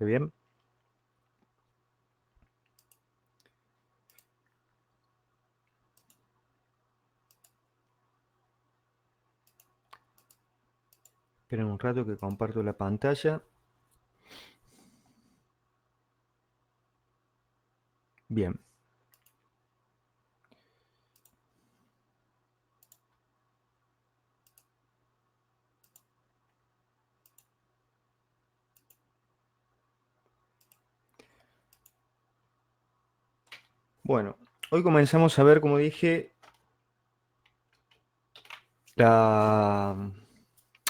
¿Re bien? Esperen un rato que comparto la pantalla. Bien. Bueno, hoy comenzamos a ver, como dije, el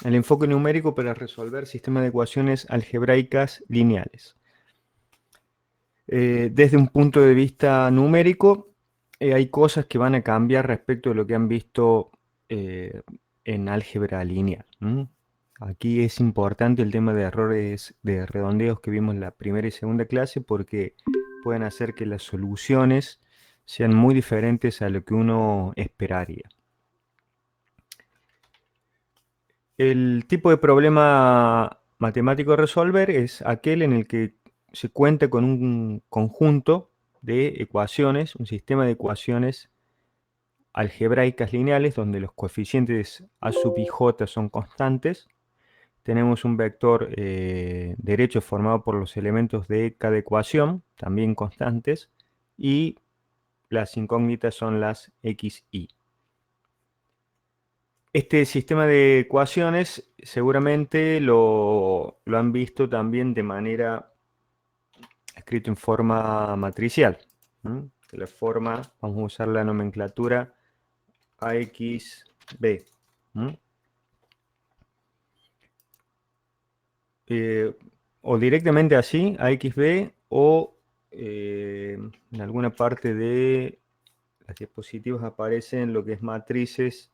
enfoque numérico para resolver sistemas de ecuaciones algebraicas lineales. Desde un punto de vista numérico, hay cosas que van a cambiar respecto de lo que han visto eh, en álgebra lineal. Aquí es importante el tema de errores de redondeos que vimos en la primera y segunda clase porque pueden hacer que las soluciones sean muy diferentes a lo que uno esperaría. El tipo de problema matemático a resolver es aquel en el que se cuenta con un conjunto de ecuaciones, un sistema de ecuaciones algebraicas lineales donde los coeficientes a sub i j son constantes. Tenemos un vector derecho formado por los elementos de cada ecuación, también constantes, y las incógnitas son las x, y. Este sistema de ecuaciones seguramente lo han visto también de manera escrito en forma matricial. De la forma, vamos a usar la nomenclatura AXB. O directamente así, AXB, o en alguna parte de las diapositivas aparecen lo que es matrices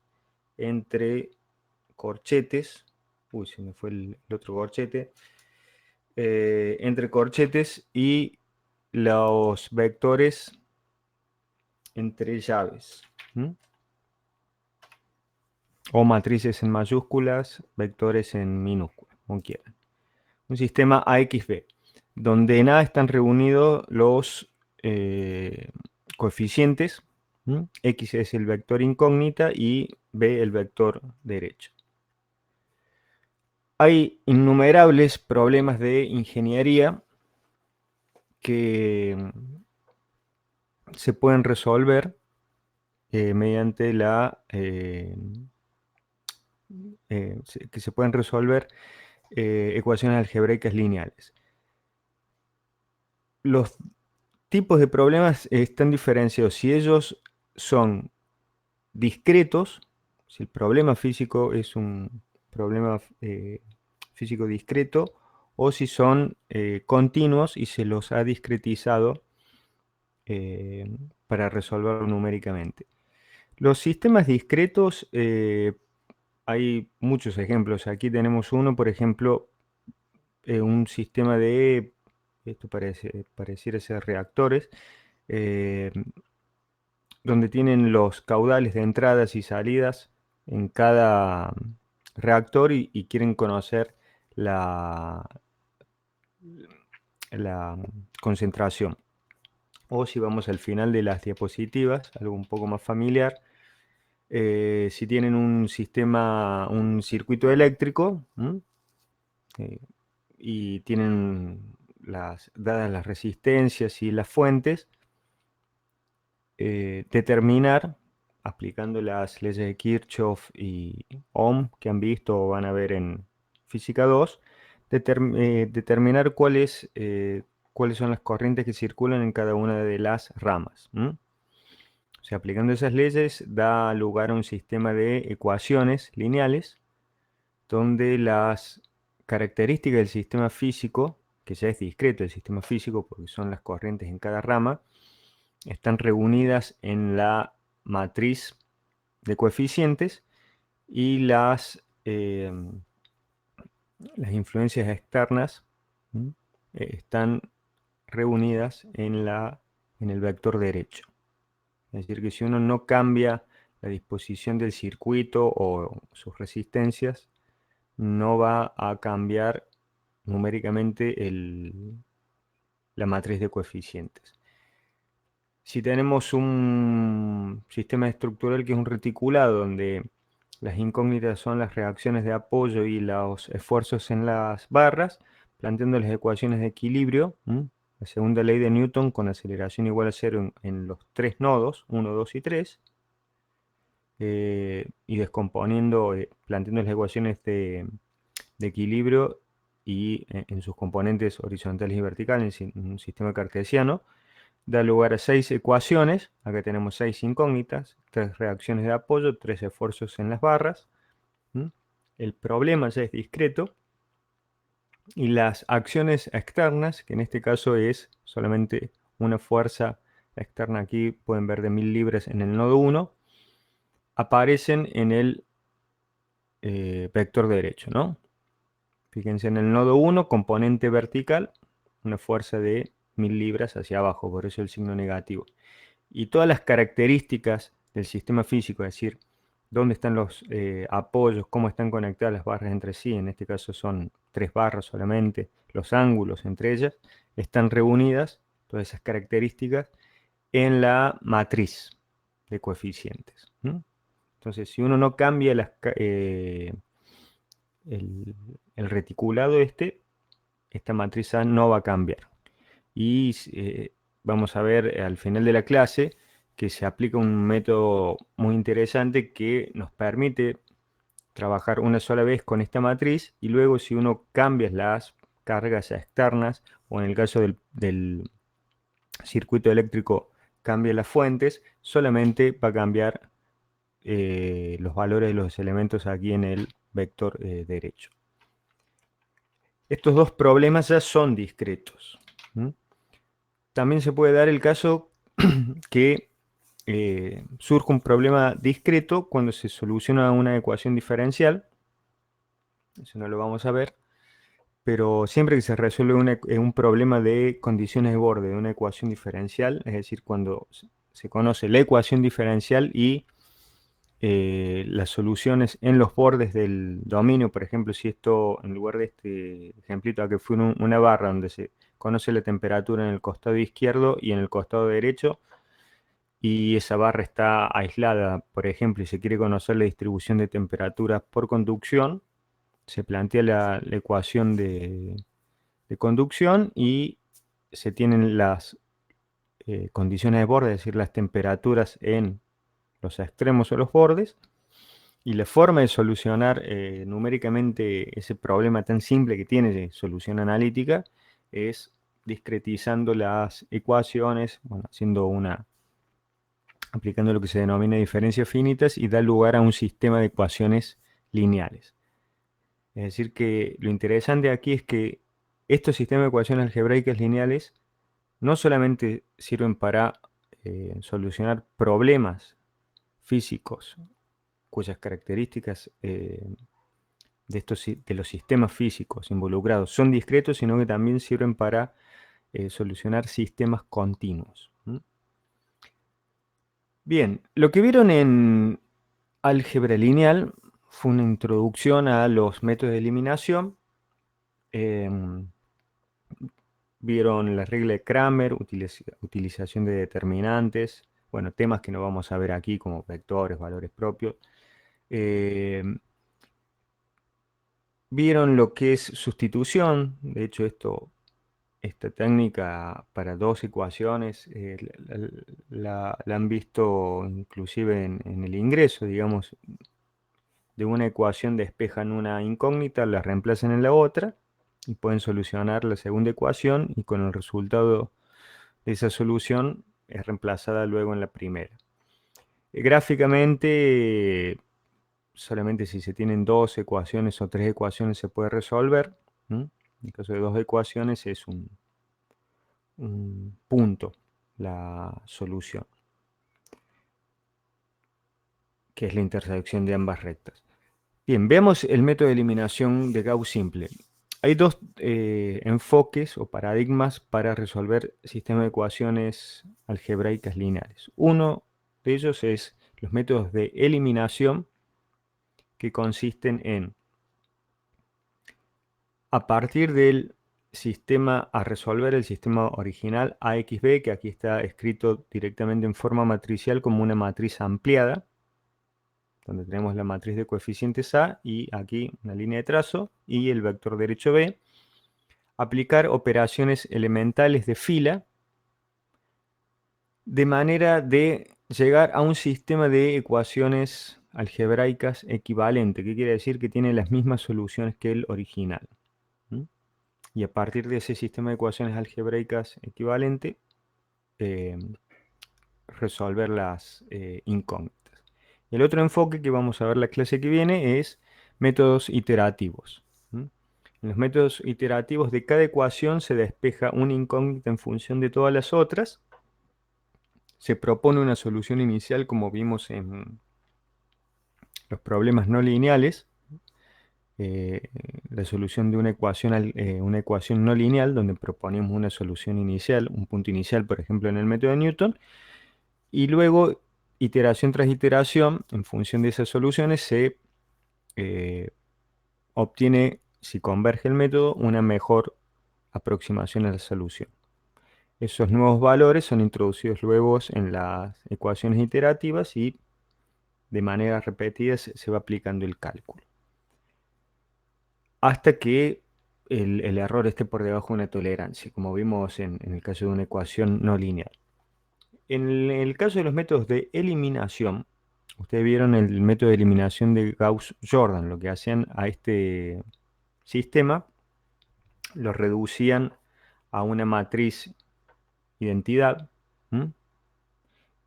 entre corchetes. Uy, se me fue el otro corchete. Entre corchetes y los vectores entre llaves. O matrices en mayúsculas, vectores en minúsculas, como quieran. Un sistema AXB, donde en A están reunidos los coeficientes. X es el vector incógnita y B el vector derecho. Hay innumerables problemas de ingeniería que se pueden resolver mediante que se pueden resolver ecuaciones algebraicas lineales. Los tipos de problemas están diferenciados si ellos son discretos, si el problema físico es un problema físico discreto, o si son continuos y se los ha discretizado para resolverlo numéricamente. Los sistemas discretos, hay muchos ejemplos. Aquí tenemos uno, por ejemplo, un sistema de, esto pareciera ser reactores, eh, donde tienen los caudales de entradas y salidas en cada reactor y quieren conocer la concentración. O si vamos al final de las diapositivas, algo un poco más familiar, si tienen un sistema, un circuito eléctrico, y tienen dadas las resistencias y las fuentes, determinar, aplicando las leyes de Kirchhoff y Ohm que han visto o van a ver en Física 2, determinar cuáles son las corrientes que circulan en cada una de las ramas. O sea, aplicando esas leyes da lugar a un sistema de ecuaciones lineales donde las características del sistema físico, que ya es discreto el sistema físico porque son las corrientes en cada rama, están reunidas en la matriz de coeficientes y las influencias externas están reunidas en el vector derecho. Es decir, que si uno no cambia la disposición del circuito o sus resistencias, no va a cambiar numéricamente la matriz de coeficientes. Si tenemos un sistema estructural que es un reticulado, donde las incógnitas son las reacciones de apoyo y los esfuerzos en las barras, planteando las ecuaciones de equilibrio, la segunda ley de Newton con aceleración igual a cero en los tres nodos, 1, 2 y 3, y descomponiendo, planteando las ecuaciones de equilibrio y en sus componentes horizontales y verticales en un sistema cartesiano, da lugar a 6 ecuaciones. Acá tenemos 6 incógnitas, 3 reacciones de apoyo, 3 esfuerzos en las barras. El problema ya es discreto. Y las acciones externas, que en este caso es solamente una fuerza externa, aquí pueden ver de 1000 libras en el nodo 1, aparecen en el vector derecho, ¿no? Fíjense en el nodo 1, componente vertical, una fuerza de 1000 libras hacia abajo, por eso el signo negativo. Y todas las características del sistema físico, es decir, dónde están los apoyos, cómo están conectadas las barras entre sí, en este caso son 3 barras solamente, los ángulos entre ellas, están reunidas, todas esas características, en la matriz de coeficientes. Entonces, si uno no cambia el reticulado esta matriz A no va a cambiar. Y vamos a ver al final de la clase que se aplica un método muy interesante que nos permite trabajar una sola vez con esta matriz y luego si uno cambia las cargas externas o en el caso del circuito eléctrico cambia las fuentes, solamente va a cambiar los valores de los elementos aquí en el vector derecho. Estos dos problemas ya son discretos. También se puede dar el caso que surge un problema discreto cuando se soluciona una ecuación diferencial. Eso no lo vamos a ver. Pero siempre que se resuelve un problema de condiciones de borde de una ecuación diferencial, es decir, cuando se conoce la ecuación diferencial y las soluciones en los bordes del dominio, por ejemplo, si esto, en lugar de este ejemplito, que fue una barra donde se conoce la temperatura en el costado izquierdo y en el costado derecho, y esa barra está aislada, por ejemplo, y se quiere conocer la distribución de temperaturas por conducción, se plantea la ecuación de conducción y se tienen las condiciones de borde, es decir, las temperaturas en los extremos o los bordes. Y la forma de solucionar numéricamente ese problema tan simple que tiene de solución analítica es discretizando las ecuaciones, bueno, aplicando lo que se denomina diferencias finitas y da lugar a un sistema de ecuaciones lineales. Es decir, que lo interesante aquí es que estos sistemas de ecuaciones algebraicas lineales no solamente sirven para solucionar problemas físicos cuyas características de los sistemas físicos involucrados son discretos, sino que también sirven para solucionar sistemas continuos. Bien, lo que vieron en álgebra lineal fue una introducción a los métodos de eliminación. Vieron la regla de Kramer, utilización de determinantes, bueno, temas que no vamos a ver aquí como vectores, valores propios. Vieron lo que es sustitución, de hecho esta técnica para dos ecuaciones la han visto inclusive en el ingreso, digamos, de una ecuación despejan una incógnita, la reemplazan en la otra y pueden solucionar la segunda ecuación y con el resultado de esa solución es reemplazada luego en la primera. Gráficamente, solamente si se tienen dos ecuaciones o tres ecuaciones se puede resolver. En el caso de dos ecuaciones es un punto la solución, que es la intersección de ambas rectas. Bien, veamos el método de eliminación de Gauss simple. Hay dos enfoques o paradigmas para resolver sistemas de ecuaciones algebraicas lineales. Uno de ellos es los métodos de eliminación, que consisten en a partir del sistema, a resolver el sistema original AXB, que aquí está escrito directamente en forma matricial como una matriz ampliada, donde tenemos la matriz de coeficientes A y aquí una línea de trazo y el vector derecho B. Aplicar operaciones elementales de fila de manera de llegar a un sistema de ecuaciones algebraicas equivalente, que quiere decir que tiene las mismas soluciones que el original. ¿Mm? Y a partir de ese sistema de ecuaciones algebraicas equivalente, eh, resolver las incógnitas. El otro enfoque que vamos a ver la clase que viene es métodos iterativos. ¿Mm? En los métodos iterativos de cada ecuación se despeja una incógnita en función de todas las otras. Se propone una solución inicial como vimos en los problemas no lineales. eh, la solución de una ecuación no lineal donde proponemos una solución inicial, un punto inicial, por ejemplo, en el método de Newton, y luego, iteración tras iteración, en función de esas soluciones, se eh, obtiene, si converge el método, una mejor aproximación a la solución. Esos nuevos valores son introducidos luego en las ecuaciones iterativas y de manera repetida se va aplicando el cálculo, hasta que el error esté por debajo de una tolerancia, como vimos en el caso de una ecuación no lineal. En el caso de los métodos de eliminación, ustedes vieron el método de eliminación de Gauss-Jordan. Lo que hacían a este sistema, lo reducían a una matriz identidad, ¿m?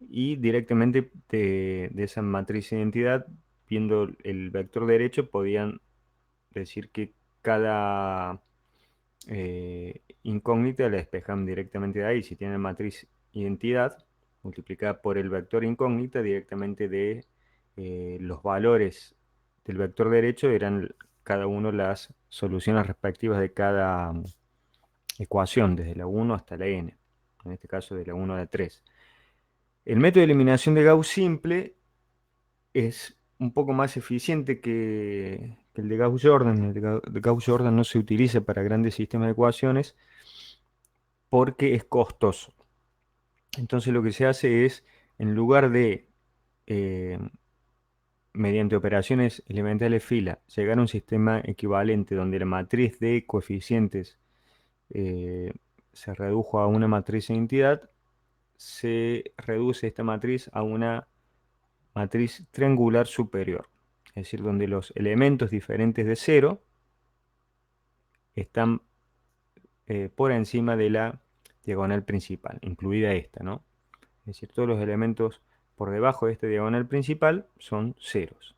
Y directamente de esa matriz identidad, viendo el vector derecho, podían decir que cada incógnita la despejan directamente de ahí. Si tienen matriz identidad multiplicada por el vector incógnita, directamente de los valores del vector derecho eran cada uno las soluciones respectivas de cada ecuación, desde la 1 hasta la n, en este caso de la 1 a la 3. El método de eliminación de Gauss simple es un poco más eficiente que el de Gauss-Jordan. El de Gauss-Jordan no se utiliza para grandes sistemas de ecuaciones porque es costoso. Entonces lo que se hace es, en lugar de, eh, mediante operaciones elementales fila, llegar a un sistema equivalente donde la matriz de coeficientes eh, se redujo a una matriz de identidad, se reduce esta matriz a una matriz triangular superior. Es decir, donde los elementos diferentes de cero están por encima de la diagonal principal, incluida esta, ¿no? Es decir, todos los elementos por debajo de esta diagonal principal son ceros.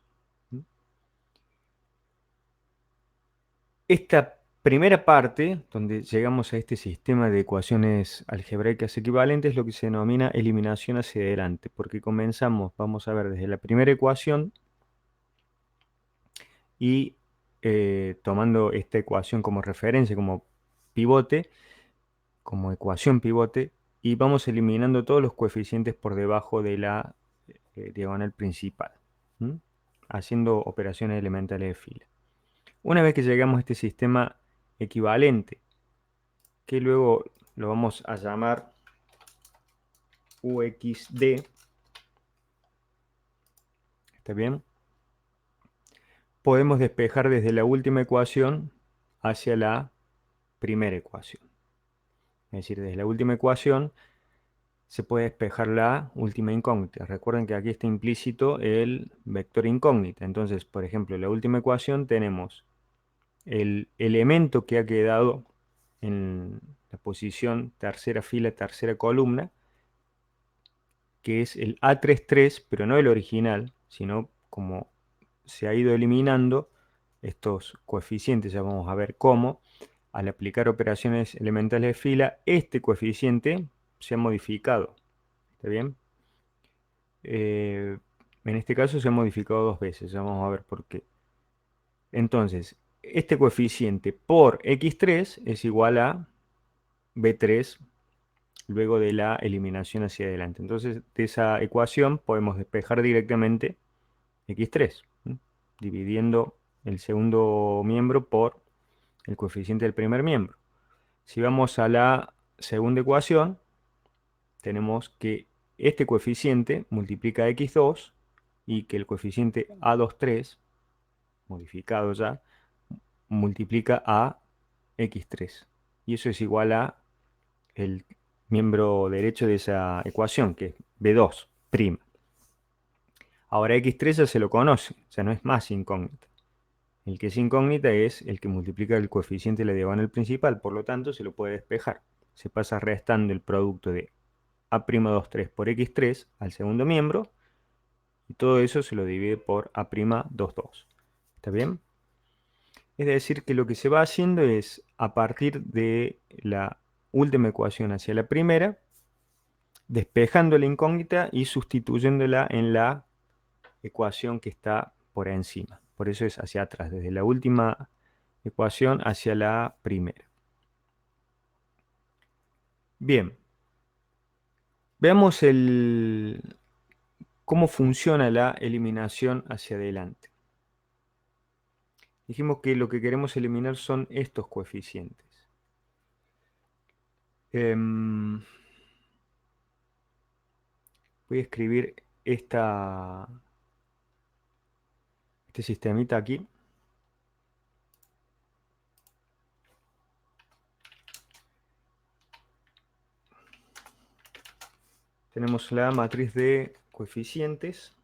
Esta primera parte, donde llegamos a este sistema de ecuaciones algebraicas equivalentes, es lo que se denomina eliminación hacia adelante, porque comenzamos, vamos a ver, desde la primera ecuación y tomando esta ecuación como referencia, como pivote, como ecuación pivote, y vamos eliminando todos los coeficientes por debajo de la diagonal principal, ¿m? Haciendo operaciones elementales de fila. Una vez que llegamos a este sistema equivalente, que luego lo vamos a llamar UXD, ¿está bien? Podemos despejar desde la última ecuación hacia la primera ecuación. Es decir, desde la última ecuación se puede despejar la última incógnita. Recuerden que aquí está implícito el vector incógnita. Entonces, por ejemplo, en la última ecuación tenemos el elemento que ha quedado en la posición tercera fila, tercera columna, que es el A33, pero no el original, sino como se ha ido eliminando estos coeficientes, ya vamos a ver cómo, al aplicar operaciones elementales de fila, este coeficiente se ha modificado. ¿Está bien? En este caso se ha modificado dos veces, ya vamos a ver por qué. Entonces, este coeficiente por x3 es igual a b3 luego de la eliminación hacia adelante. Entonces, de esa ecuación podemos despejar directamente x3, ¿m? Dividiendo el segundo miembro por el coeficiente del primer miembro. Si vamos a la segunda ecuación, tenemos que este coeficiente multiplica a x2 y que el coeficiente a23, modificado ya, multiplica a x3. Y eso es igual a el miembro derecho de esa ecuación, que es b2'. Ahora x3 ya se lo conoce, ya no es más incógnita. El que es incógnita es el que multiplica el coeficiente de la diagonal principal, por lo tanto se lo puede despejar. Se pasa restando el producto de a'23 por x3 al segundo miembro, y todo eso se lo divide por a'22. ¿Está bien? Es decir, que lo que se va haciendo es, a partir de la última ecuación hacia la primera, despejando la incógnita y sustituyéndola en la ecuación que está por encima. Por eso es hacia atrás, desde la última ecuación hacia la primera. Bien, veamos cómo funciona la eliminación hacia adelante. Dijimos que lo que queremos eliminar son estos coeficientes. Voy a escribir este sistemita aquí. Tenemos la matriz de coeficientes.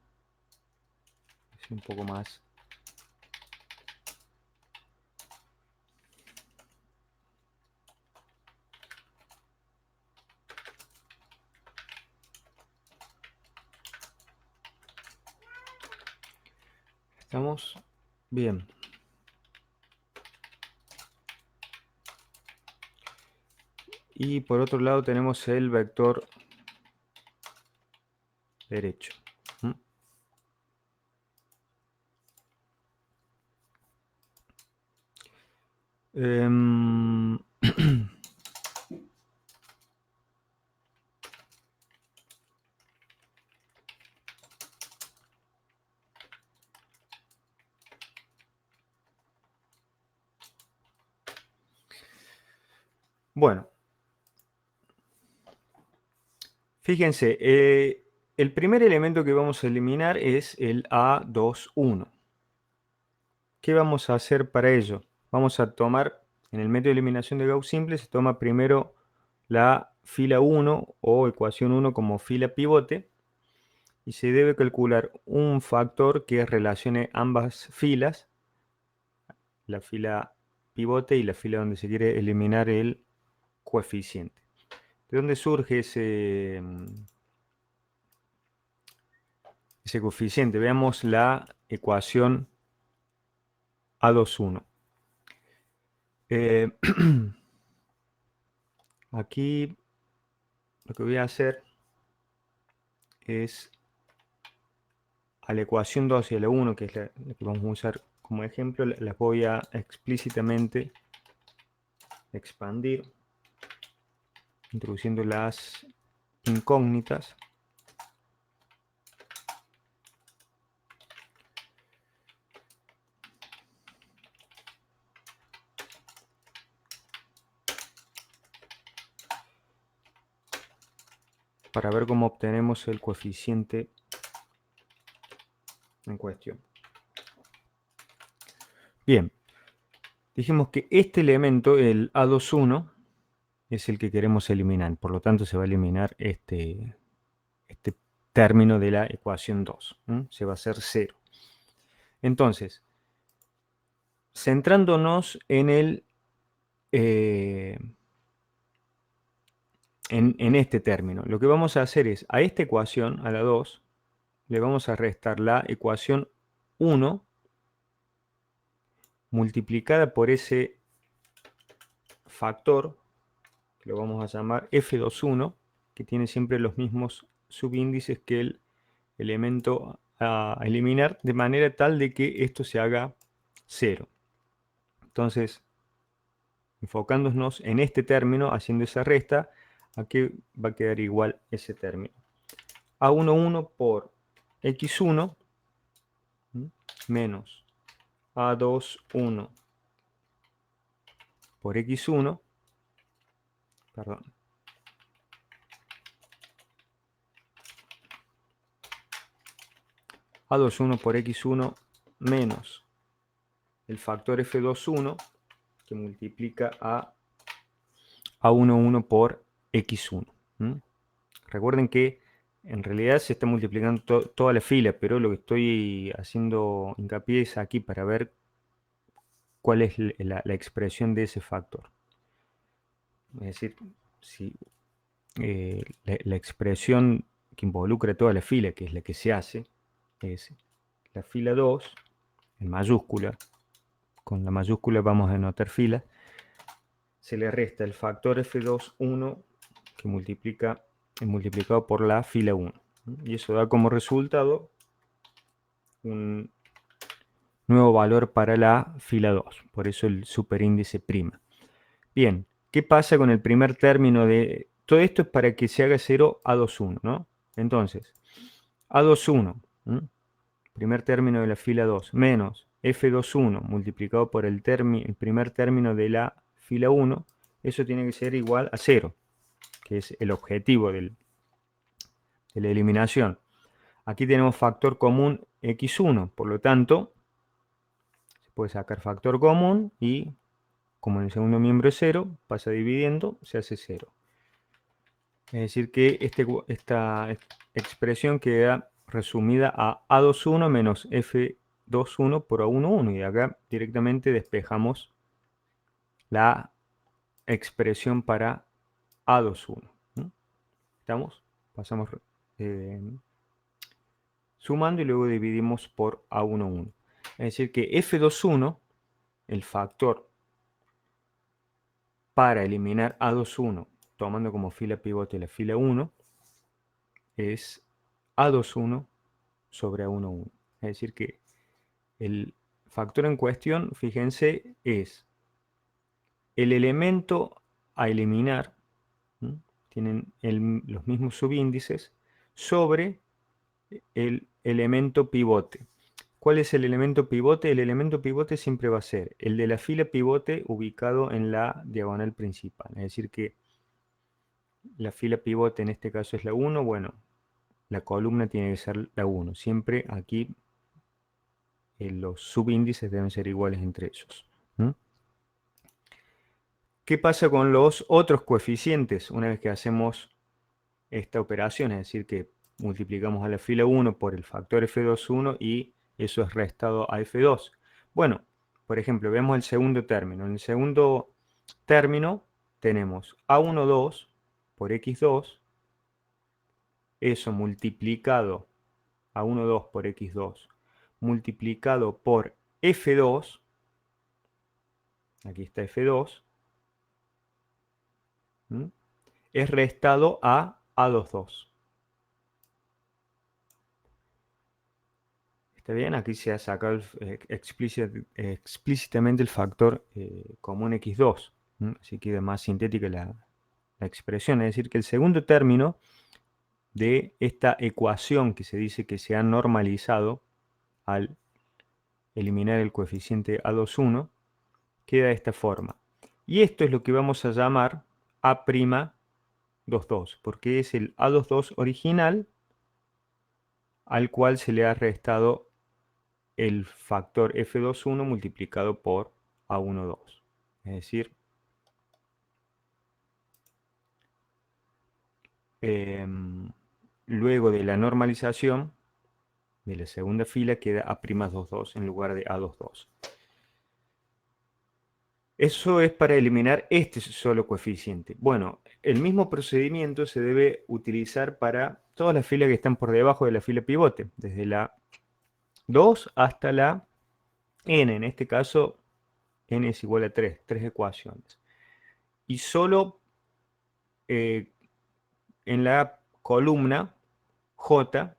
Es un poco más. ¿Estamos? Bien. Y por otro lado tenemos el vector derecho. Bueno, fíjense, el primer elemento que vamos a eliminar es el A21. ¿Qué vamos a hacer para ello? Vamos a tomar, en el método de eliminación de Gauss simple, se toma primero la fila 1 o ecuación 1 como fila pivote, y se debe calcular un factor que relacione ambas filas, la fila pivote y la fila donde se quiere eliminar el coeficiente. ¿De dónde surge ese coeficiente? Veamos la ecuación A21. Aquí lo que voy a hacer es a la ecuación 2 y a la 1, que es la que vamos a usar como ejemplo, las voy a explícitamente expandir, introduciendo las incógnitas. Para ver cómo obtenemos el coeficiente en cuestión. Bien, dijimos que este elemento, el A21, es el que queremos eliminar. Por lo tanto, se va a eliminar este término de la ecuación 2. Se va a hacer 0. Entonces, centrándonos en en este término, lo que vamos a hacer es, a esta ecuación, a la 2, le vamos a restar la ecuación 1 multiplicada por ese factor, que lo vamos a llamar F21, que tiene siempre los mismos subíndices que el elemento a eliminar, de manera tal de que esto se haga 0. Entonces, enfocándonos en este término, haciendo esa resta, aquí va a quedar igual ese término. A11 por x1 menos A21 por x1, perdón, A21 por x1 menos el factor f21 que multiplica a A11 por x1. Recuerden que en realidad se está multiplicando toda la fila, pero lo que estoy haciendo hincapié es aquí para ver cuál es la expresión de ese factor. Es decir, si la expresión que involucra toda la fila, que es la que se hace, es la fila 2 en mayúscula. Con la mayúscula vamos a anotar fila. Se le resta el factor F2,1 que multiplicado por la fila 1. Y eso da como resultado un nuevo valor para la fila 2. Por eso el superíndice prima. Bien, ¿qué pasa con el primer término de... Todo esto es para que se haga 0 A21, ¿no? Entonces, A21, primer término de la fila 2, menos F21 multiplicado por el primer término de la fila 1, eso tiene que ser igual a 0, que es el objetivo de la eliminación. Aquí tenemos factor común x1, por lo tanto, se puede sacar factor común y, como en el segundo miembro es 0, pasa dividiendo, se hace 0. Es decir que esta expresión queda resumida a A21 menos F21 por A11. Y acá directamente despejamos la expresión para A21. ¿Estamos? Pasamos sumando y luego dividimos por A11. Es decir que F21, el factor para eliminar A21, tomando como fila pivote la fila 1, es A21 sobre A11. Es decir que el factor en cuestión, fíjense, es el elemento a eliminar, tienen los mismos subíndices, sobre el elemento pivote. ¿Cuál es el elemento pivote? El elemento pivote siempre va a ser el de la fila pivote ubicado en la diagonal principal. Es decir que la fila pivote en este caso es la 1, bueno, la columna tiene que ser la 1. Siempre aquí los subíndices deben ser iguales entre ellos. ¿Qué pasa con los otros coeficientes una vez que hacemos esta operación? Es decir, que multiplicamos a la fila 1 por el factor F21 y eso es restado a F2. Bueno, por ejemplo, vemos el segundo término. En el segundo término tenemos A12 por X2, eso multiplicado A12 por X2, multiplicado por F2, aquí está F2, es restado a A22. ¿Está bien? Aquí se ha sacado explícitamente el factor común x2. Así queda más sintética la expresión. Es decir, que el segundo término de esta ecuación que se dice que se ha normalizado al eliminar el coeficiente A21 queda de esta forma. Y esto es lo que vamos a llamar A'22, porque es el A22 original al cual se le ha restado el factor F21 multiplicado por A12. Es decir, luego de la normalización de la segunda fila queda A'22 en lugar de A22. Eso es para eliminar este solo coeficiente. Bueno, el mismo procedimiento se debe utilizar para todas las filas que están por debajo de la fila pivote, desde la 2 hasta la n. En este caso, n es igual a 3 ecuaciones. Y solo en la columna J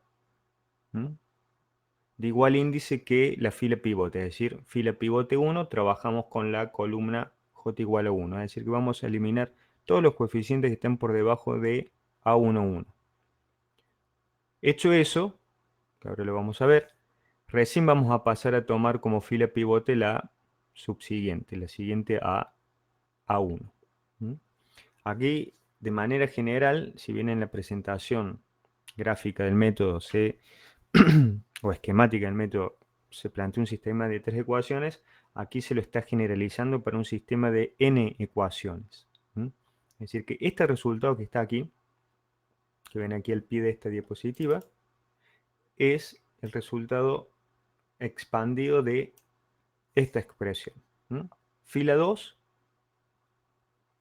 de igual índice que la fila pivote, es decir, fila pivote 1, trabajamos con la columna J igual a 1, es decir, que vamos a eliminar todos los coeficientes que estén por debajo de A11. Hecho eso, que ahora lo vamos a ver, recién vamos a pasar a tomar como fila pivote la subsiguiente, la siguiente a A1. ¿Mm? Aquí, de manera general, si bien en la presentación gráfica del método o esquemática del método se plantea un sistema de 3 ecuaciones, aquí se lo está generalizando para un sistema de n ecuaciones. ¿Mm? Es decir, que este resultado que está aquí, que ven aquí al pie de esta diapositiva, es el resultado expandido de esta expresión. ¿Mm? Fila 2,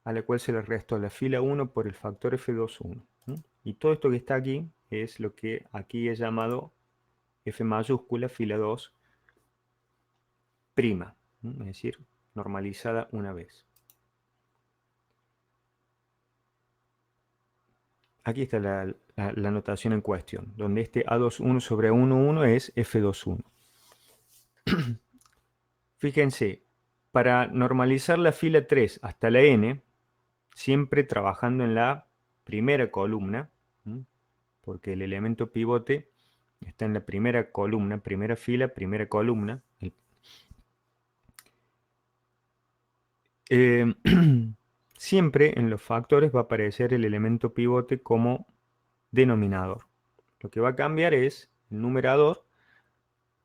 a la cual se le restó la fila 1 por el factor F2,1. Y todo esto que está aquí es lo que aquí he llamado F mayúscula, fila 2, prima, es decir, normalizada una vez. Aquí está la notación en cuestión, donde este A21 sobre A11 es F21. Fíjense, para normalizar la fila 3 hasta la n, siempre trabajando en la primera columna, porque el elemento pivote está en la primera columna, primera fila, primera columna. Siempre en los factores va a aparecer el elemento pivote como denominador. Lo que va a cambiar es el numerador,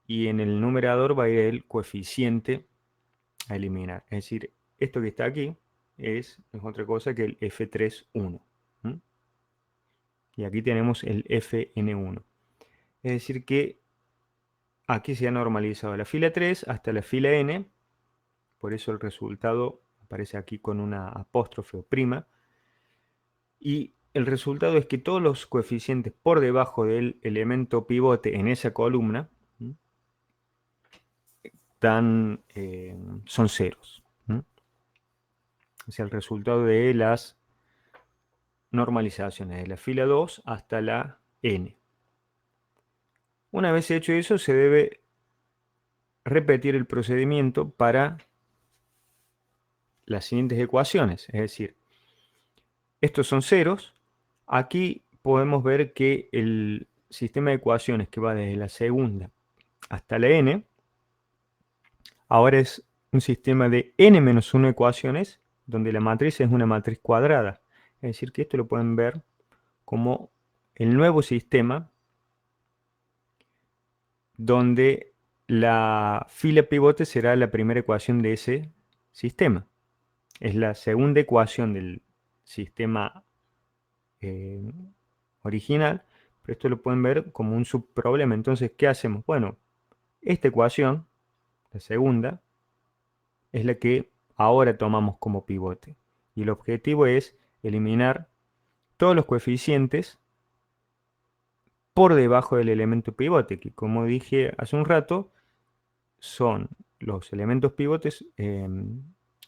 y en el numerador va a ir el coeficiente a eliminar. Es decir, esto que está aquí es otra cosa que el F31. Y aquí tenemos el Fn1. Es decir que aquí se ha normalizado la fila 3 hasta la fila n, por eso el resultado aparece aquí con una apóstrofe o prima, y el resultado es que todos los coeficientes por debajo del elemento pivote en esa columna son ceros. Es el resultado de las normalizaciones de la fila 2 hasta la n. Una vez hecho eso, se debe repetir el procedimiento para las siguientes ecuaciones. Es decir, estos son ceros. Aquí podemos ver que el sistema de ecuaciones que va desde la segunda hasta la n, ahora es un sistema de n-1 ecuaciones, donde la matriz es una matriz cuadrada. Es decir, que esto lo pueden ver como el nuevo sistema donde la fila pivote será la primera ecuación de ese sistema. Es la segunda ecuación del sistema original, pero esto lo pueden ver como un subproblema. Entonces, ¿qué hacemos? Bueno, esta ecuación, la segunda, es la que ahora tomamos como pivote. Y el objetivo es eliminar todos los coeficientes por debajo del elemento pivote, que como dije hace un rato, son los elementos pivotes,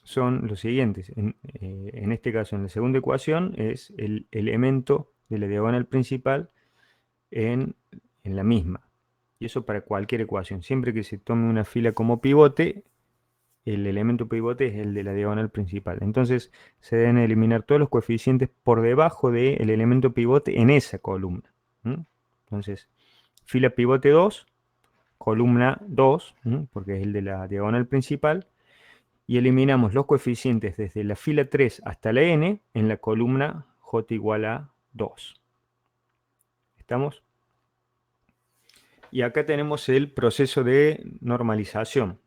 son los siguientes. En este caso, en la segunda ecuación, es el elemento de la diagonal principal en la misma. Y eso para cualquier ecuación. Siempre que se tome una fila como pivote, el elemento pivote es el de la diagonal principal. Entonces se deben eliminar todos los coeficientes por debajo del elemento pivote en esa columna. Entonces, fila pivote 2, columna 2, porque es el de la diagonal principal, y eliminamos los coeficientes desde la fila 3 hasta la n en la columna j igual a 2. ¿Estamos? Y acá tenemos el proceso de normalización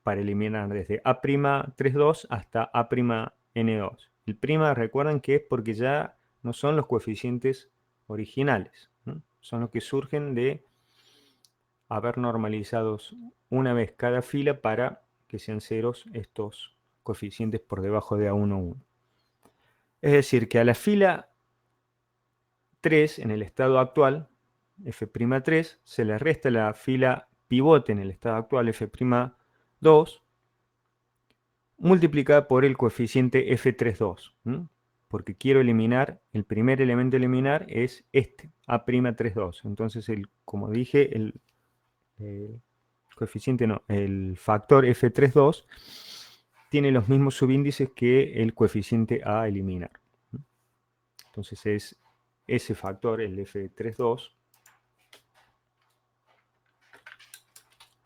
para eliminar desde A'32 hasta A'N2. El prima, recuerden que es porque ya no son los coeficientes originales, son los que surgen de haber normalizados una vez cada fila para que sean ceros estos coeficientes por debajo de A11. Es decir, que a la fila 3 en el estado actual, F'3, se le resta la fila pivote en el estado actual, F'2, multiplicada por el coeficiente F32, porque quiero eliminar, el primer elemento a eliminar es este, A'32. Entonces, como dije, el coeficiente no, el factor F32 tiene los mismos subíndices que el coeficiente a eliminar. Entonces es ese factor, el F32,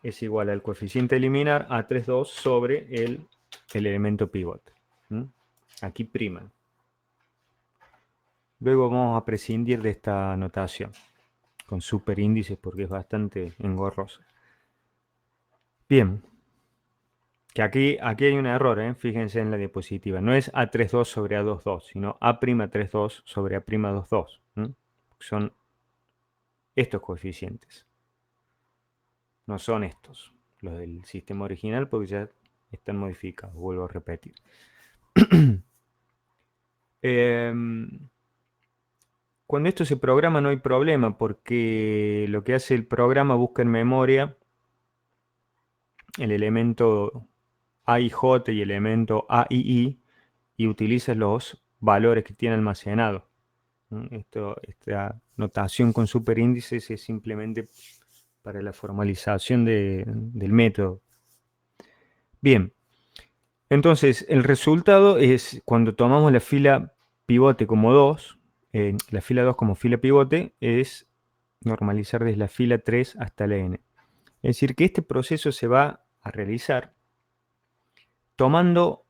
es igual al coeficiente a eliminar A'32 sobre el elemento pivote. ¿Mm? Aquí priman. Luego vamos a prescindir de esta notación con superíndices porque es bastante engorrosa. Bien, que aquí hay un error, ¿eh? Fíjense en la diapositiva. No es A32 sobre A22, sino A'32 sobre A'22. Son estos coeficientes, no son estos, los del sistema original, porque ya están modificados, vuelvo a repetir. Cuando esto se programa no hay problema, porque lo que hace el programa busca en memoria el elemento A y J y el elemento A y I y utiliza los valores que tiene almacenado. Esta notación con superíndices es simplemente para la formalización del método. Bien, entonces el resultado es cuando tomamos la fila pivote como 2, la fila 2 como fila pivote, es normalizar desde la fila 3 hasta la n. Es decir, que este proceso se va a realizar tomando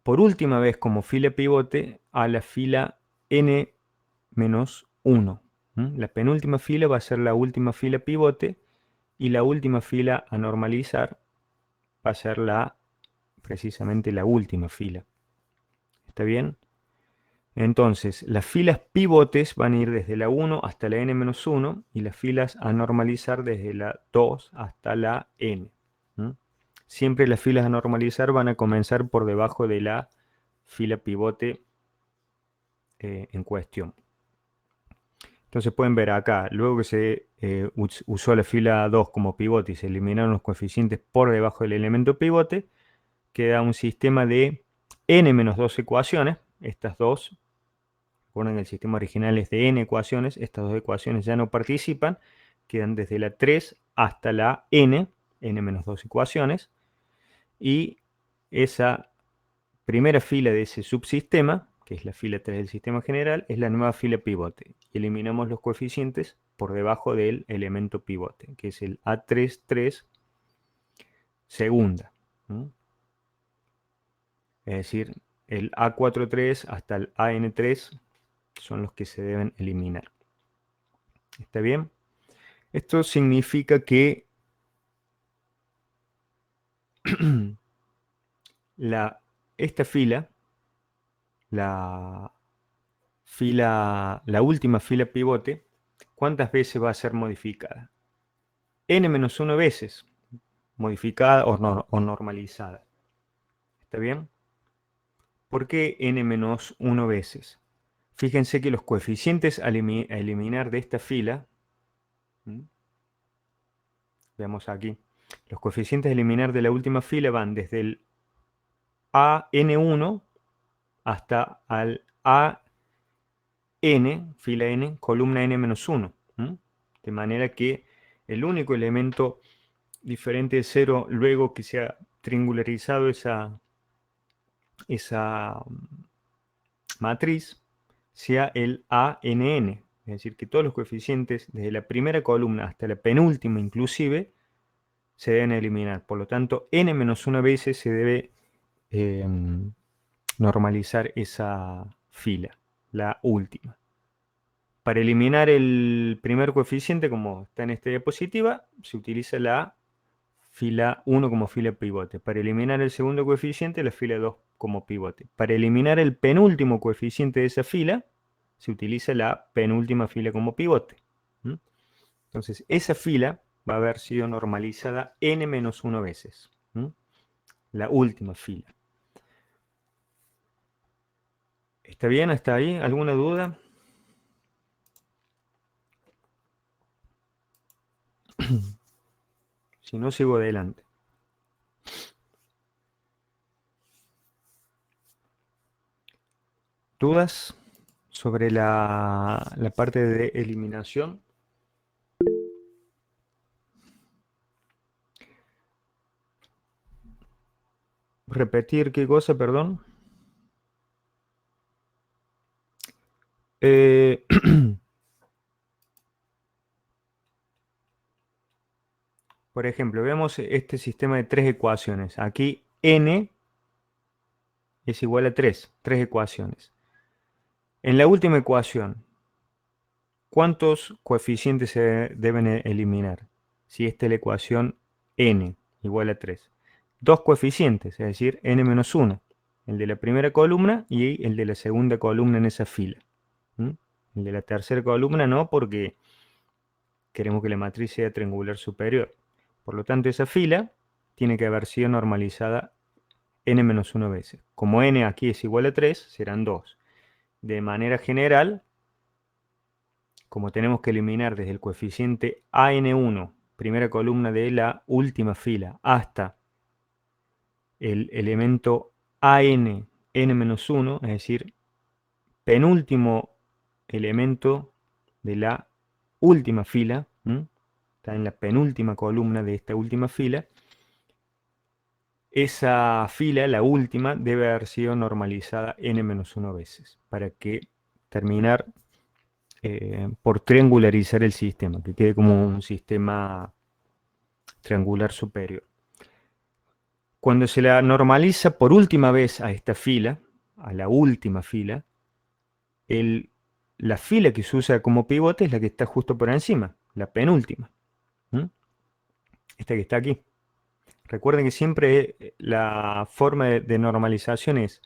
por última vez como fila pivote a la fila n-1. La penúltima fila va a ser la última fila pivote y la última fila a normalizar va a ser precisamente la última fila. ¿Está bien? Entonces, las filas pivotes van a ir desde la 1 hasta la n-1 y las filas a normalizar desde la 2 hasta la n. Siempre las filas a normalizar van a comenzar por debajo de la fila pivote en cuestión. Entonces pueden ver acá, luego que se usó la fila 2 como pivote y se eliminaron los coeficientes por debajo del elemento pivote, queda un sistema de n-2 ecuaciones. Estas dos, recuerden que el sistema original es de n ecuaciones, estas dos ecuaciones ya no participan, quedan desde la 3 hasta la n-2 ecuaciones, y esa primera fila de ese subsistema, que es la fila 3 del sistema general, es la nueva fila pivote. Y eliminamos los coeficientes por debajo del elemento pivote, que es el A33 segunda. Es decir, el A43 hasta el AN3 son los que se deben eliminar. ¿Está bien? Esto significa que esta fila, la última fila pivote, ¿cuántas veces va a ser modificada? N-1 veces modificada o normalizada. ¿Está bien? ¿Por qué n-1 veces? Fíjense que los coeficientes a eliminar de esta fila, veamos aquí, los coeficientes a eliminar de la última fila van desde el AN1 hasta al AN, fila n, columna n-1. De manera que el único elemento diferente de 0 luego que se ha triangularizado esa matriz sea el ANN. Es decir, que todos los coeficientes desde la primera columna hasta la penúltima inclusive se deben eliminar. Por lo tanto, n-1 veces se debe normalizar esa fila, la última. Para eliminar el primer coeficiente, como está en esta diapositiva, se utiliza la fila 1 como fila pivote. Para eliminar el segundo coeficiente, la fila 2 como pivote. Para eliminar el penúltimo coeficiente de esa fila, se utiliza la penúltima fila como pivote. Entonces, esa fila va a haber sido normalizada n-1 veces. La última fila. ¿Está bien hasta ahí? ¿Alguna duda? Si no, sigo adelante. ¿Dudas sobre la parte de eliminación? ¿Repetir qué cosa, perdón? Por ejemplo, veamos este sistema de tres ecuaciones. Aquí n es igual a 3, tres ecuaciones. En la última ecuación, ¿cuántos coeficientes se deben eliminar? Si esta es la ecuación n igual a 3. Dos coeficientes, es decir, n-1, el de la primera columna y el de la segunda columna en esa fila. ¿Mm? El de la tercera columna no, porque queremos que la matriz sea triangular superior. Por lo tanto, esa fila tiene que haber sido normalizada n-1 veces. Como n aquí es igual a 3, serán 2. De manera general, como tenemos que eliminar desde el coeficiente AN1, primera columna de la última fila, hasta el elemento AN, n-1, es decir, penúltimo elemento de la última fila, está en la penúltima columna de esta última fila, esa fila, la última, debe haber sido normalizada n-1 veces para que terminar por triangularizar el sistema, que quede como un sistema triangular superior. Cuando se la normaliza por última vez a esta fila, a la última fila, la fila que se usa como pivote es la que está justo por encima, la penúltima. Esta que está aquí. Recuerden que siempre la forma de normalización es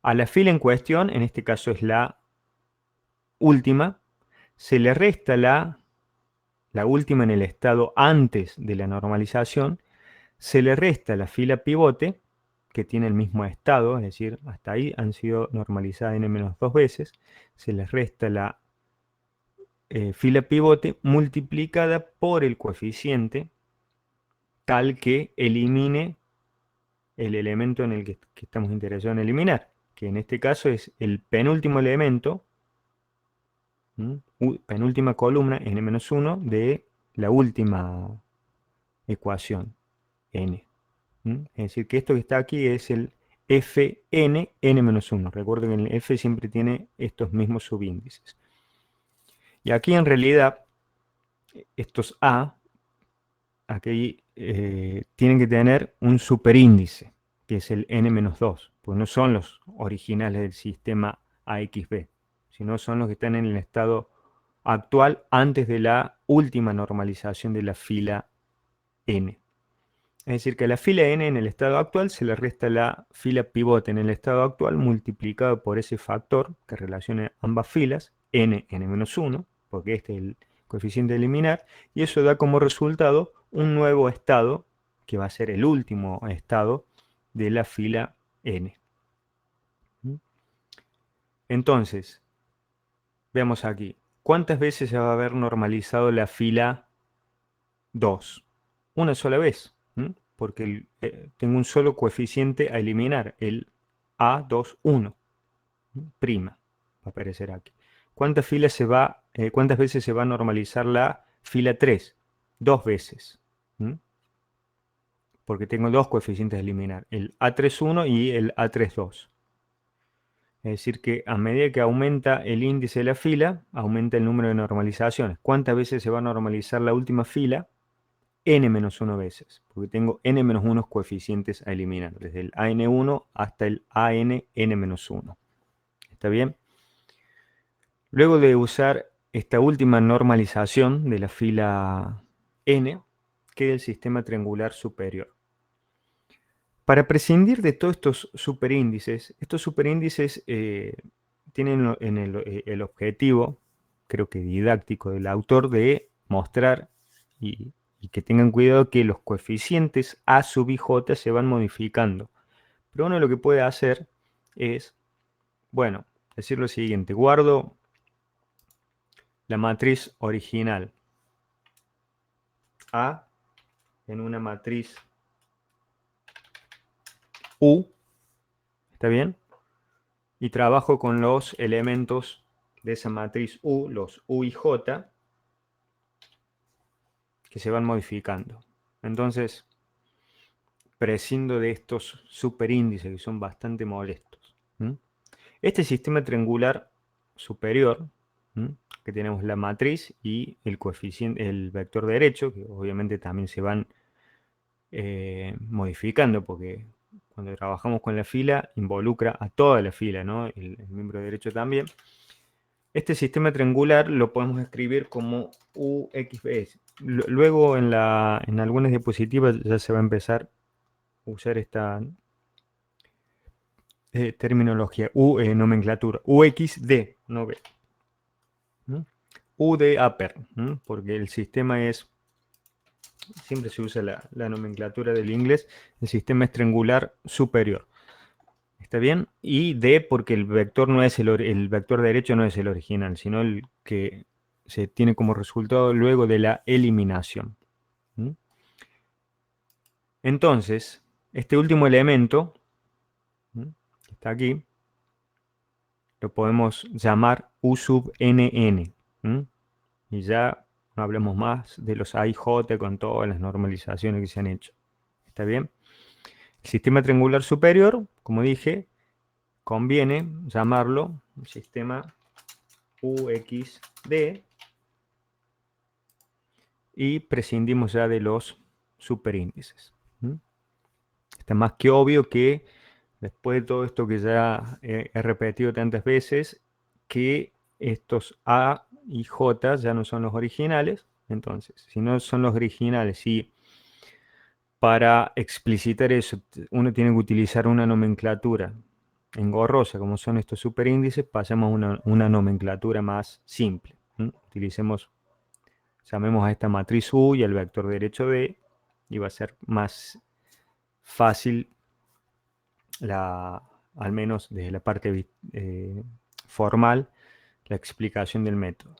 a la fila en cuestión, en este caso es la última, se le resta la última en el estado antes de la normalización, se le resta la fila pivote, que tiene el mismo estado, es decir, hasta ahí han sido normalizadas n-2 veces, se les resta la fila pivote multiplicada por el coeficiente tal que elimine el elemento en el que estamos interesados en eliminar, que en este caso es el penúltimo elemento, penúltima columna, n-1, de la última ecuación, n. Es decir, que esto que está aquí es el Fn, n-1. Recuerden que el F siempre tiene estos mismos subíndices. Y aquí en realidad, estos A, aquí tienen que tener un superíndice, que es el n-2, pues no son los originales del sistema AXB, sino son los que están en el estado actual antes de la última normalización de la fila n. Es decir, que a la fila n en el estado actual se le resta la fila pivote en el estado actual multiplicado por ese factor que relaciona ambas filas, n-1, porque este es el coeficiente de eliminar, y eso da como resultado un nuevo estado, que va a ser el último estado de la fila n. Entonces, veamos aquí, ¿cuántas veces se va a haber normalizado la fila 2? Una sola vez, porque tengo un solo coeficiente a eliminar, el A21', prima, va a aparecer aquí. ¿Cuántas veces se va a normalizar la fila 3? Dos veces, porque tengo dos coeficientes a eliminar, el A31 y el A32. Es decir, que a medida que aumenta el índice de la fila, aumenta el número de normalizaciones. ¿Cuántas veces se va a normalizar la última fila? n-1 veces, porque tengo n-1 coeficientes a eliminar, desde el AN1 hasta el AN-n-1. ¿Está bien? Luego de usar esta última normalización de la fila n, queda el sistema triangular superior. Para prescindir de todos estos superíndices tienen en el objetivo, creo que didáctico del autor, de mostrar y que tengan cuidado que los coeficientes a sub i j se van modificando. Pero uno lo que puede hacer es, bueno, decir lo siguiente, guardo la matriz original A en una matriz U, ¿está bien? Y trabajo con los elementos de esa matriz U, los U y J, que se van modificando. Entonces, prescindo de estos superíndices que son bastante molestos. Este sistema triangular superior, que tenemos la matriz y el coeficiente, el vector derecho, que obviamente también se van modificando porque cuando trabajamos con la fila, involucra a toda la fila, ¿no? El miembro derecho también. Este sistema triangular lo podemos escribir como UXB. Luego en algunas diapositivas ya se va a empezar a usar esta terminología, nomenclatura, UXD, no B. U de upper, porque el sistema es, siempre se usa la nomenclatura del inglés, el sistema es triangular superior. ¿Está bien? Y D porque el vector no es el vector derecho no es el original, sino el que se tiene como resultado luego de la eliminación. Entonces, este último elemento, que está aquí, lo podemos llamar U sub NN. Y ya no hablemos más de los AIJ con todas las normalizaciones que se han hecho. ¿Está bien? El sistema triangular superior, como dije, conviene llamarlo sistema UXD y prescindimos ya de los superíndices. Está más que obvio que después de todo esto que ya he repetido tantas veces, que estos A y J ya no son los originales. Entonces, si no son los originales y para explicitar eso uno tiene que utilizar una nomenclatura engorrosa, como son estos superíndices, pasemos a una nomenclatura más simple. Utilicemos, llamemos a esta matriz U y al vector derecho D, y va a ser más fácil, al menos desde la parte formal, la explicación del método.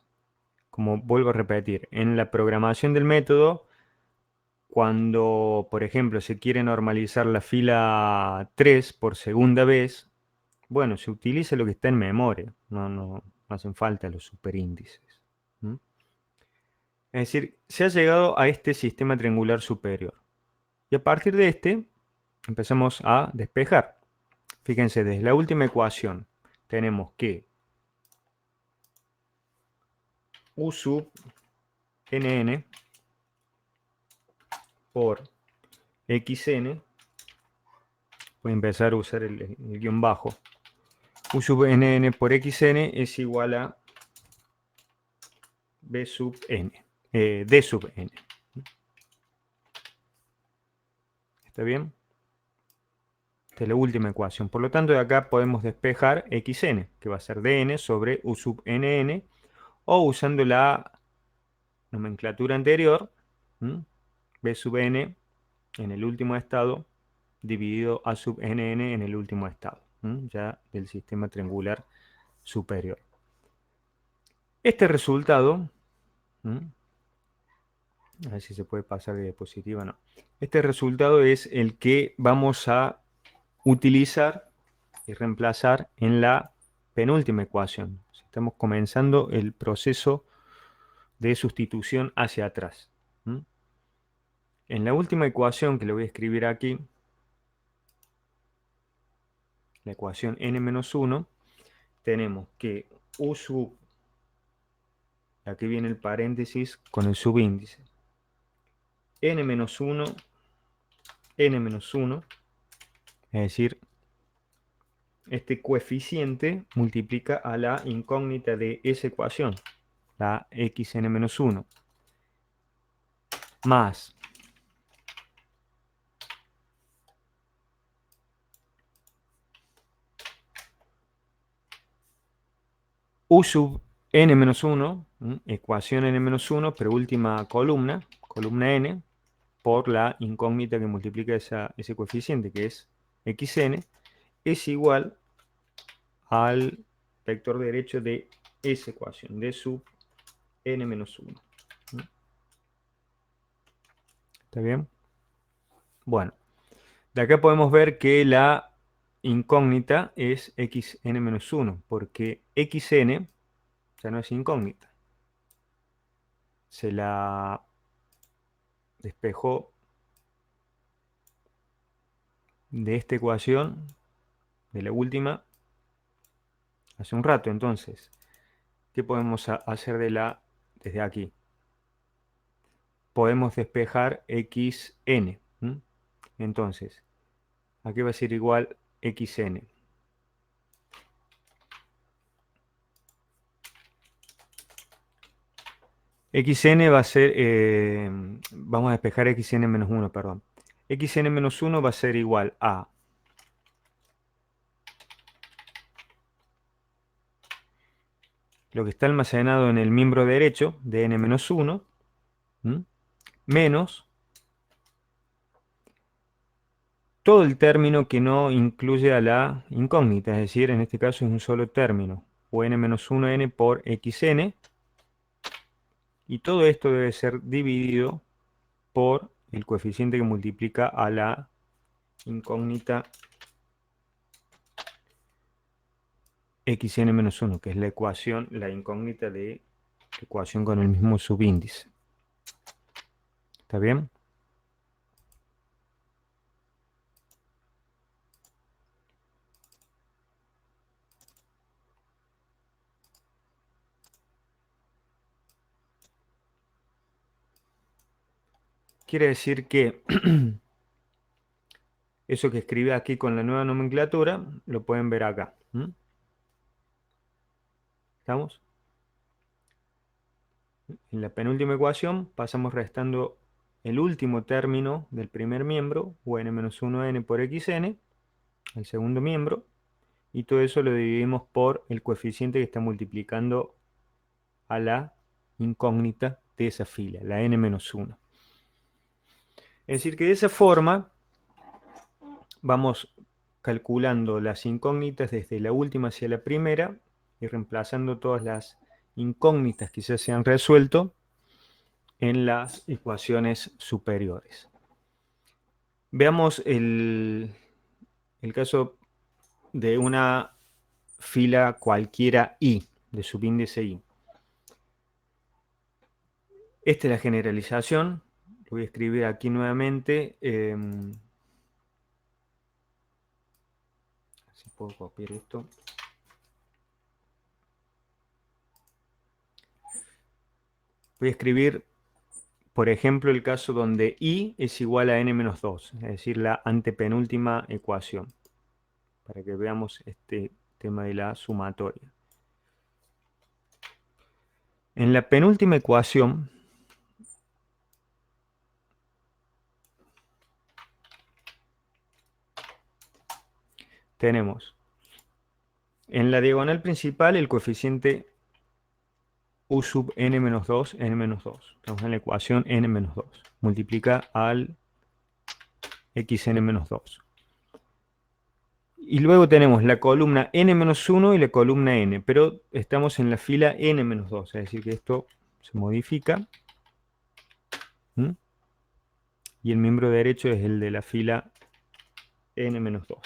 Como vuelvo a repetir, en la programación del método, cuando, por ejemplo, se quiere normalizar la fila 3 por segunda vez, bueno, se utiliza lo que está en memoria, no hacen falta los superíndices. Es decir, se ha llegado a este sistema triangular superior. Y a partir de este, empezamos a despejar. Fíjense, desde la última ecuación tenemos que U sub nn por xn, voy a empezar a usar el guión bajo, U sub nn por xn es igual a b sub n, d sub n. ¿Está bien? Esta es la última ecuación. Por lo tanto, de acá podemos despejar xn, que va a ser dn sobre u sub nn, o usando la nomenclatura anterior, b sub n en el último estado dividido a sub nn en el último estado, ya del sistema triangular superior. Este resultado, a ver si se puede pasar de diapositiva, no. Este resultado es el que vamos a utilizar y reemplazar en la penúltima ecuación. Estamos comenzando el proceso de sustitución hacia atrás. En la última ecuación que le voy a escribir aquí, la ecuación n-1, tenemos que u sub, aquí viene el paréntesis con el subíndice, n-1, n-1, es decir, este coeficiente multiplica a la incógnita de esa ecuación, la xn-1, más u sub n-1, ecuación n-1, pero última columna, columna n, por la incógnita que multiplica ese coeficiente, que es xn, es igual al vector derecho de esa ecuación, de sub n-1. ¿Está bien? Bueno, de acá podemos ver que la incógnita es xn-1, porque xn ya no es incógnita. Se la despejó de esta ecuación, de la última, hace un rato. Entonces, ¿qué podemos hacer desde aquí? Podemos despejar xn. Entonces, Aquí va a ser igual xn. Xn va a ser, vamos a despejar xn menos 1, perdón. Xn menos 1 va a ser igual a lo que está almacenado en el miembro derecho de n menos 1, menos todo el término que no incluye a la incógnita, es decir, en este caso es un solo término, o n menos 1n por xn, y todo esto debe ser dividido por el coeficiente que multiplica a la incógnita xn menos 1, que es la ecuación, la incógnita de ecuación con el mismo subíndice. ¿Está bien? Quiere decir que eso que escribí aquí con la nueva nomenclatura, lo pueden ver acá. ¿Estamos? En la penúltima ecuación pasamos restando el último término del primer miembro, o n-1n por xn, el segundo miembro, y todo eso lo dividimos por el coeficiente que está multiplicando a la incógnita de esa fila, la n-1. Es decir, que de esa forma vamos calculando las incógnitas desde la última hacia la primera y reemplazando todas las incógnitas que ya se han resuelto en las ecuaciones superiores. Veamos el caso de una fila cualquiera I, de subíndice I. Esta es la generalización. Lo voy a escribir aquí nuevamente. Si puedo copiar esto. Voy a escribir, por ejemplo, el caso donde I es igual a n-2, es decir, la antepenúltima ecuación, para que veamos este tema de la sumatoria. En la penúltima ecuación tenemos en la diagonal principal el coeficiente u sub n-2, n-2. Estamos en la ecuación n-2. Multiplica al xn-2. Y luego tenemos la columna n-1 y la columna n, pero estamos en la fila n-2, es decir, que esto se modifica. Y el miembro derecho es el de la fila n-2.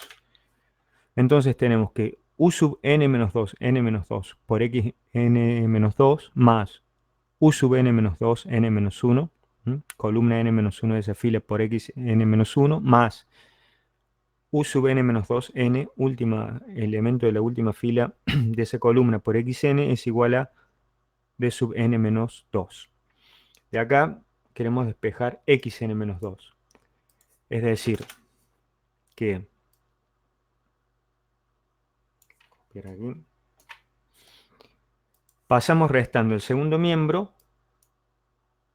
Entonces tenemos que u sub n-2, n-2 por x n-2 más u sub n-2, n-1, columna n-1 de esa fila por x n-1 más u sub n-2, n, última elemento de la última fila de esa columna por xn es igual a d sub n-2. De acá queremos despejar xn-2. Es decir, que aquí pasamos restando el segundo miembro,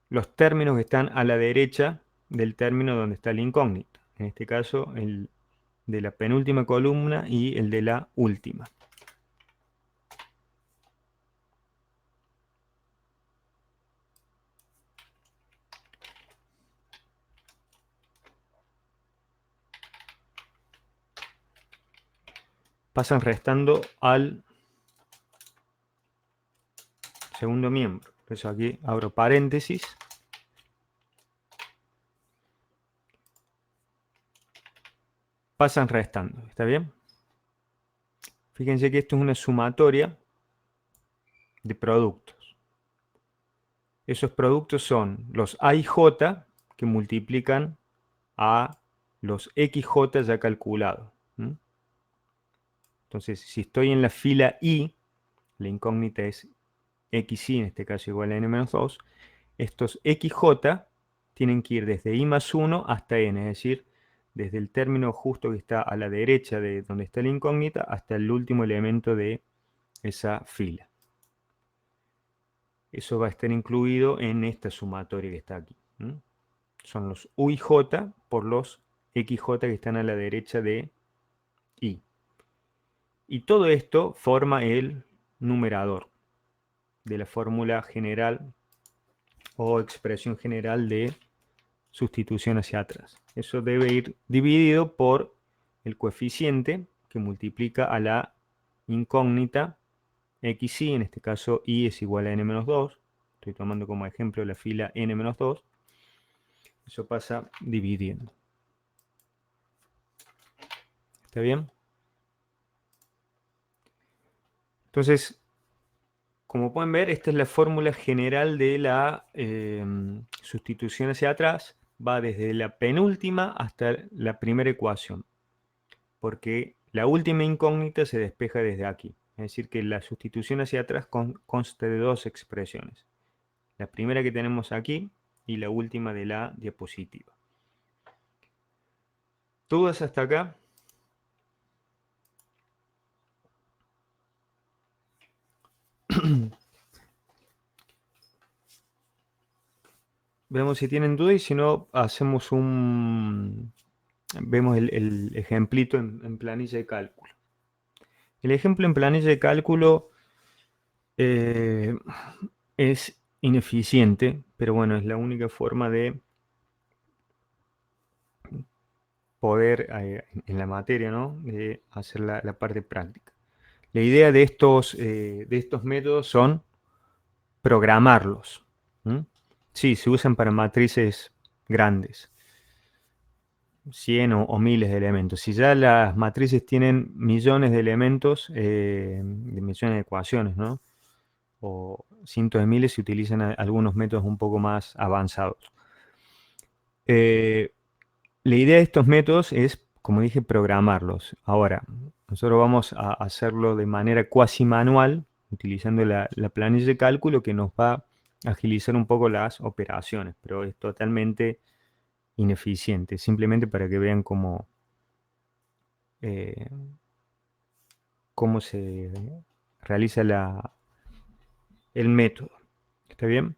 los términos que están a la derecha del término donde está el incógnito. En este caso, el de la penúltima columna y el de la última. Pasan restando al segundo miembro. Por eso aquí abro paréntesis. Pasan restando. ¿Está bien? Fíjense que esto es una sumatoria de productos. Esos productos son los A y J que multiplican a los XJ ya calculados. Entonces, si estoy en la fila I, la incógnita es xi, en este caso igual a n-2, estos xj tienen que ir desde i más 1 hasta n, es decir, desde el término justo que está a la derecha de donde está la incógnita hasta el último elemento de esa fila. Eso va a estar incluido en esta sumatoria que está aquí. Son los U y J por los XJ que están a la derecha de I. Y todo esto forma el numerador de la fórmula general o expresión general de sustitución hacia atrás. Eso debe ir dividido por el coeficiente que multiplica a la incógnita xi, en este caso i es igual a n-2. Estoy tomando como ejemplo la fila n-2. Eso pasa dividiendo. ¿Está bien? Entonces, como pueden ver, esta es la fórmula general de la sustitución hacia atrás. Va desde la penúltima hasta la primera ecuación, porque la última incógnita se despeja desde aquí. Es decir, que la sustitución hacia atrás consta de dos expresiones. La primera que tenemos aquí y la última de la diapositiva. ¿Dudas hasta acá? Vemos si tienen dudas y si no, hacemos vemos el ejemplito en planilla de cálculo. El ejemplo en planilla de cálculo es ineficiente, pero bueno, es la única forma de poder, en la materia, ¿no?, de hacer la parte práctica. La idea de estos métodos son programarlos. Sí, se usan para matrices grandes, 100 o miles de elementos. Si ya las matrices tienen millones de elementos, de millones de ecuaciones, ¿no?, o cientos de miles, se utilizan algunos métodos un poco más avanzados. La idea de estos métodos es, como dije, programarlos. Ahora, nosotros vamos a hacerlo de manera cuasi manual, utilizando la planilla de cálculo que nos va a agilizar un poco las operaciones, pero es totalmente ineficiente, simplemente para que vean eh, cómo se realiza el método. ¿Está bien?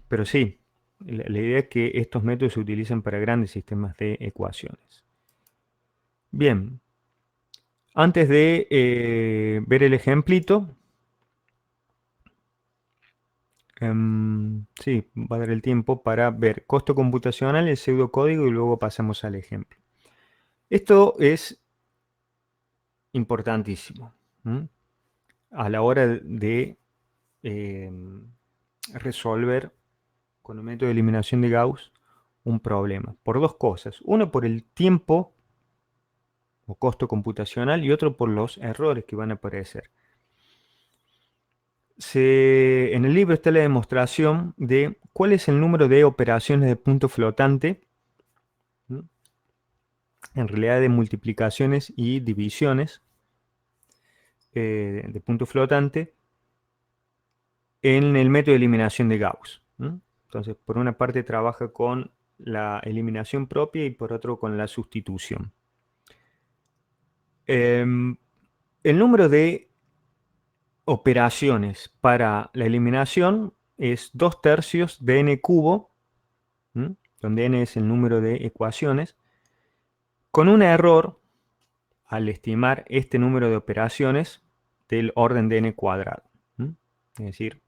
Pero sí, la idea es que estos métodos se utilizan para grandes sistemas de ecuaciones. Bien, antes de ver el ejemplito, sí, va a dar el tiempo para ver costo computacional, el pseudocódigo y luego pasamos al ejemplo. Esto es importantísimo a la hora de resolver con el método de eliminación de Gauss un problema, por dos cosas. Uno, por el tiempo o costo computacional, y otro por los errores que van a aparecer. En el libro está la demostración de cuál es el número de operaciones de punto flotante, en realidad de multiplicaciones y divisiones de punto flotante, en el método de eliminación de Gauss. Entonces, por una parte trabaja con la eliminación propia y por otro con la sustitución. El número de operaciones para la eliminación es 2/3 de n cubo, donde n es el número de ecuaciones, con un error al estimar este número de operaciones del orden de n cuadrado. Es decir,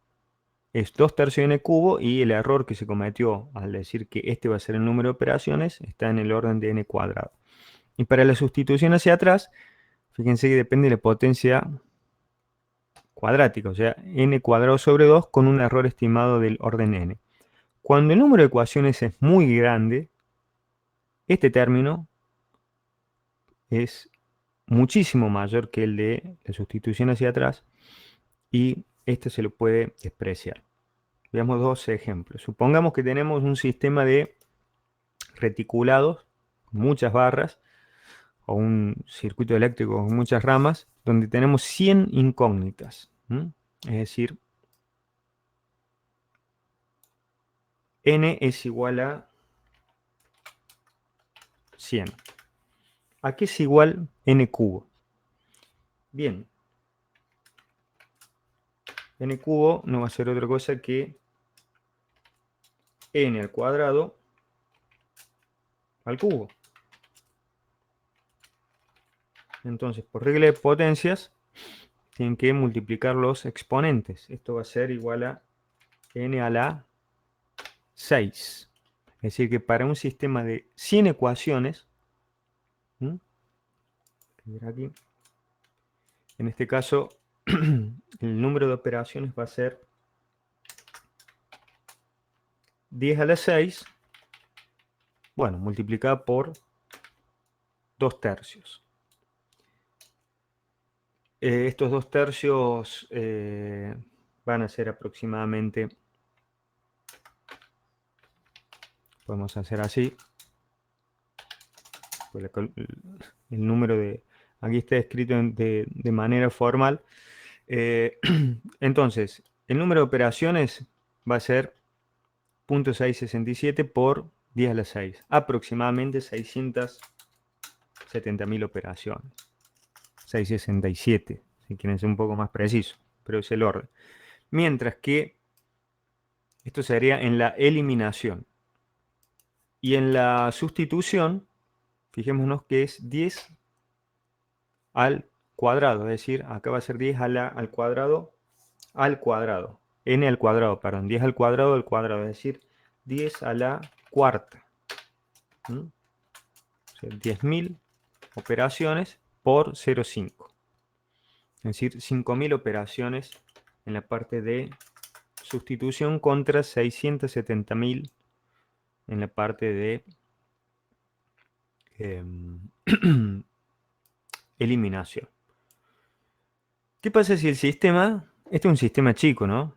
es 2/3 de n cubo y el error que se cometió al decir que este va a ser el número de operaciones está en el orden de n cuadrado. Y para la sustitución hacia atrás, fíjense que depende de la potencia cuadrática, o sea, n cuadrado sobre 2 con un error estimado del orden n. Cuando el número de ecuaciones es muy grande, este término es muchísimo mayor que el de la sustitución hacia atrás y este se lo puede despreciar. Veamos dos ejemplos. Supongamos que tenemos un sistema de reticulados, muchas barras, o un circuito eléctrico con muchas ramas, donde tenemos 100 incógnitas. Es decir, n es igual a 100. ¿A qué es igual n cubo? Bien, n cubo no va a ser otra cosa que n al cuadrado al cubo. Entonces, por regla de potencias, tienen que multiplicar los exponentes. Esto va a ser igual a n a la 6. Es decir, que para un sistema de 100 ecuaciones, ¿m? Aquí, en este caso, el número de operaciones va a ser 10 a la 6, bueno, multiplicada por 2 tercios. Estos 2 tercios van a ser aproximadamente, podemos hacer así, pues el número de, aquí está escrito de manera formal. Entonces, el número de operaciones va a ser 0.667 por 10 a la 6, aproximadamente 670.000 operaciones. 667, si quieren ser un poco más preciso, pero es el orden. Mientras que esto sería en la eliminación. Y en la sustitución, fijémonos que es 10 al cuadrado, es decir, acá va a ser 10 al cuadrado, n al cuadrado, perdón, 10 al cuadrado, es decir, 10 a la cuarta. ¿Mm? O sea, 10.000 operaciones por 0,5. Es decir, 5.000 operaciones en la parte de sustitución contra 670.000 en la parte de eliminación. ¿Qué pasa si el sistema, este es un sistema chico, ¿no?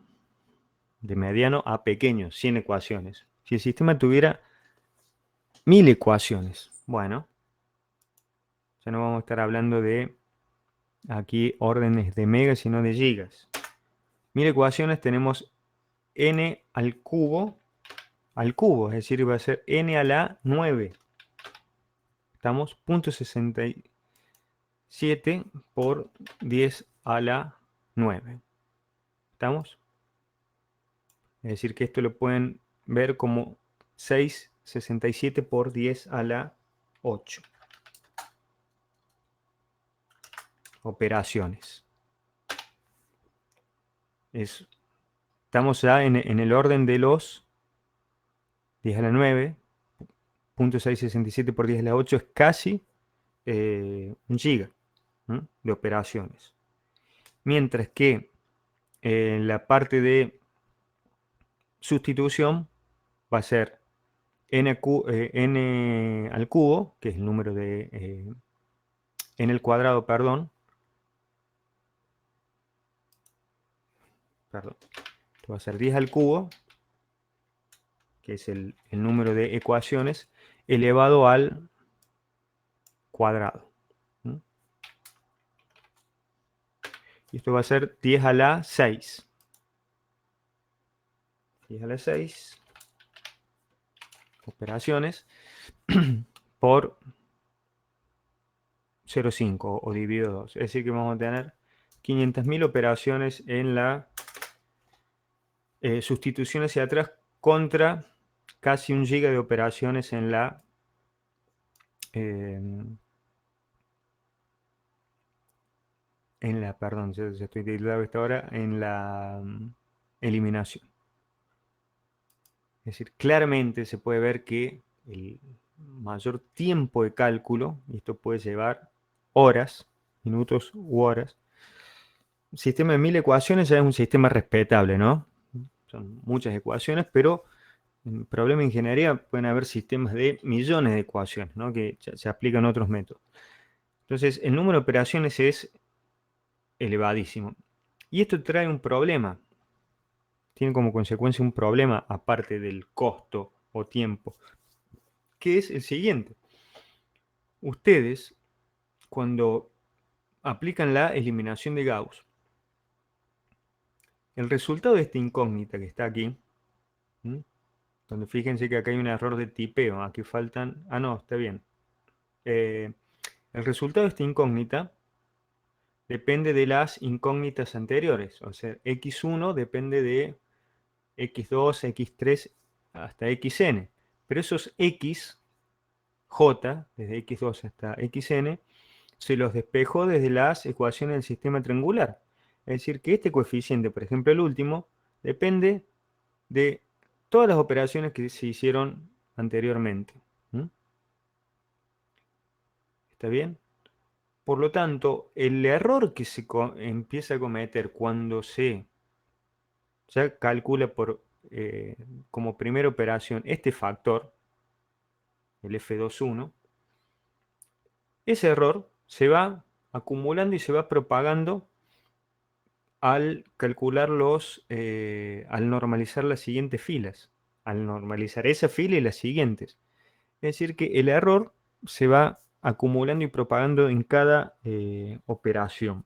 De mediano a pequeño, 100 ecuaciones. Si el sistema tuviera 1000 ecuaciones, bueno, ya no vamos a estar hablando de aquí órdenes de megas, sino de gigas. 1000 ecuaciones tenemos n al cubo, es decir, va a ser n a la 9. Estamos 0.67 por 10 a la 9. ¿Estamos? Es decir, que esto lo pueden ver como 6,67 por 10 a la 8. Operaciones. Estamos ya en el orden de los 10 a la 9. 0.667 por 10 a la 8 es casi un giga de operaciones. Mientras que en la parte de sustitución va a ser n al cubo, que es el número de n al cuadrado, perdón. Esto va a ser 10 al cubo, que es el número de ecuaciones, elevado al cuadrado. Y esto va a ser 10 a la 6. 10 a la 6 operaciones por 0,5 o dividido 2. Es decir, que vamos a tener 500.000 operaciones en la sustitución hacia atrás contra casi un giga de operaciones en la perdón, ya estoy titulado esta hora, en la eliminación. Es decir, claramente se puede ver que el mayor tiempo de cálculo, y esto puede llevar horas, minutos u horas, un sistema de 1000 ecuaciones ya es un sistema respetable, ¿no? Son muchas ecuaciones, pero en problema de ingeniería pueden haber sistemas de millones de ecuaciones, ¿no? Que se aplican otros métodos. Entonces, el número de operaciones es elevadísimo. Y esto trae un problema. Tiene como consecuencia un problema aparte del costo o tiempo, que es el siguiente. Ustedes, cuando aplican la eliminación de Gauss, el resultado de esta incógnita que está aquí, donde fíjense que acá hay un error de tipeo, aquí faltan, no, está bien. El resultado de esta incógnita depende de las incógnitas anteriores. O sea, x1 depende de x2, x3 hasta xn. Pero esos x, j, desde x2 hasta xn, se los despejó desde las ecuaciones del sistema triangular. Es decir, que este coeficiente, por ejemplo el último, depende de todas las operaciones que se hicieron anteriormente. ¿Mm? ¿Está bien? Por lo tanto, el error que se empieza a cometer cuando se ya calcula como primera operación este factor, el F21, ese error se va acumulando y se va propagando al calcular al normalizar las siguientes filas, al normalizar esa fila y las siguientes. Es decir, que el error se va acumulando y propagando en cada operación.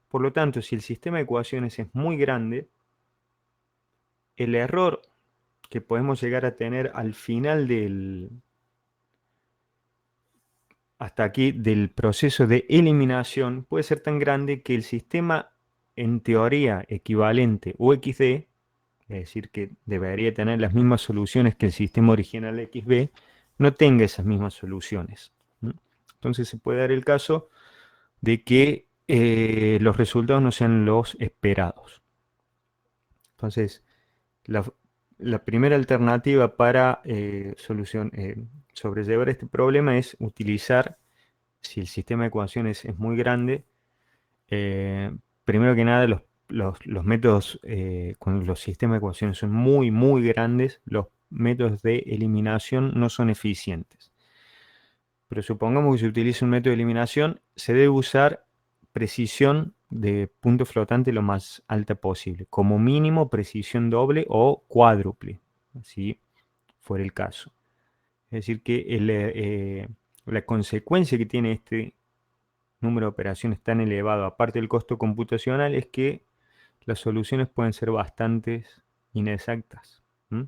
Por lo tanto, si el sistema de ecuaciones es muy grande, el error que podemos llegar a tener al final hasta aquí del proceso de eliminación puede ser tan grande que el sistema en teoría equivalente UXD, es decir, que debería tener las mismas soluciones que el sistema original XB, no tenga esas mismas soluciones. ¿Mm? Entonces se puede dar el caso de que los resultados no sean los esperados. Entonces, la, la primera alternativa para sobrellevar este problema es utilizar, si el sistema de ecuaciones es muy grande, eh, primero que nada los métodos, cuando los sistemas de ecuaciones son muy, muy grandes, los métodos de eliminación no son eficientes. Pero supongamos que se utiliza un método de eliminación, se debe usar precisión de punto flotante lo más alta posible, como mínimo precisión doble o cuádruple, si fuera el caso. Es decir, que la consecuencia que tiene este número de operaciones tan elevado, aparte del costo computacional, es que las soluciones pueden ser bastante inexactas. ¿Mm?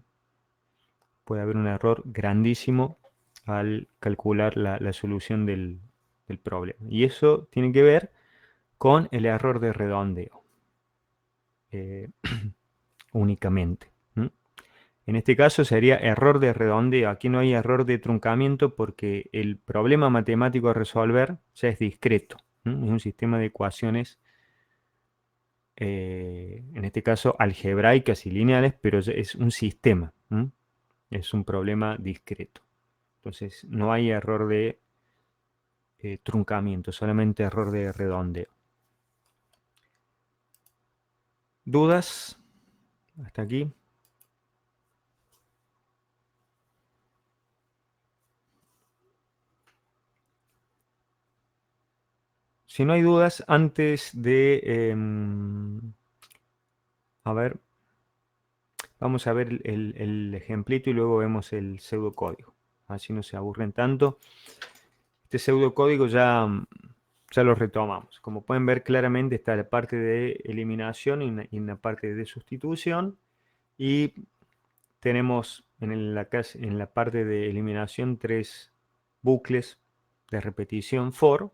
Puede haber un error grandísimo al calcular la solución del problema. Y eso tiene que ver con el error de redondeo eh, únicamente. ¿Mm? En este caso sería error de redondeo. Aquí no hay error de truncamiento porque el problema matemático a resolver ya es discreto. ¿Mm? Es un sistema de ecuaciones, en este caso algebraicas y lineales, pero es un sistema. ¿Mm? Es un problema discreto. Entonces no hay error de truncamiento, solamente error de redondeo. ¿Dudas? Hasta aquí. Si no hay dudas, antes de... a ver, vamos a ver el ejemplito y luego vemos el pseudocódigo. Así no se aburren tanto. Este pseudocódigo ya lo retomamos. Como pueden ver claramente está la parte de eliminación y la parte de sustitución. Y tenemos en la parte de eliminación tres bucles de repetición for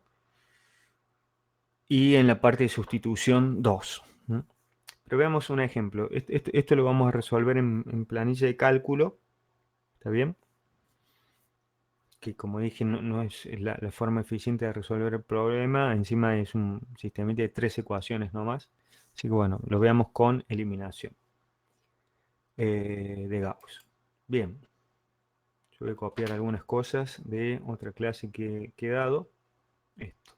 y en la parte de sustitución dos. ¿Mm? Pero veamos un ejemplo. Esto lo vamos a resolver en planilla de cálculo. ¿Está bien? Que como dije no es la forma eficiente de resolver el problema. Encima es un sistema de tres ecuaciones nomás. Así que bueno, lo veamos con eliminación de Gauss. Bien. Yo voy a copiar algunas cosas de otra clase que he dado. Esto.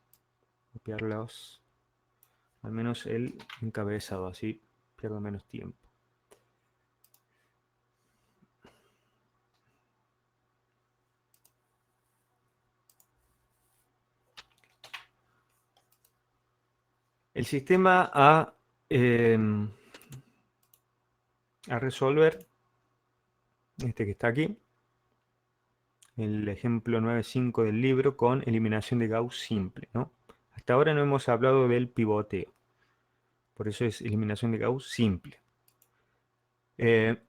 Copiarlos. Al menos el encabezado. Así pierdo menos tiempo. El sistema a resolver, este que está aquí, el ejemplo 9.5 del libro con eliminación de Gauss simple, ¿no? Hasta ahora no hemos hablado del pivoteo, por eso es eliminación de Gauss simple. Eh,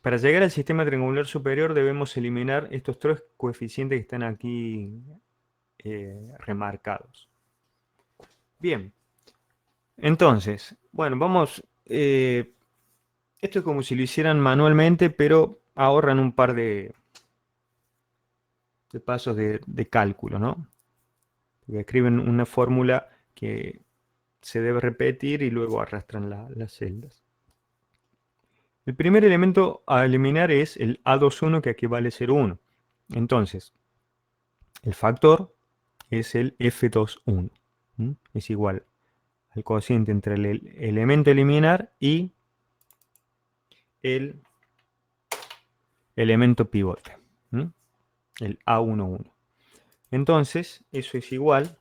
para llegar al sistema triangular superior debemos eliminar estos tres coeficientes que están aquí remarcados. Bien, entonces, bueno, vamos, esto es como si lo hicieran manualmente, pero ahorran un par de pasos de cálculo, ¿no? Porque escriben una fórmula que se debe repetir y luego arrastran las celdas. El primer elemento a eliminar es el A21, que aquí vale 0,1. Entonces, el factor es el F21. ¿Mm? Es igual al cociente entre el elemento a eliminar y el elemento pivote. ¿Mm? El A11. Entonces, eso es igual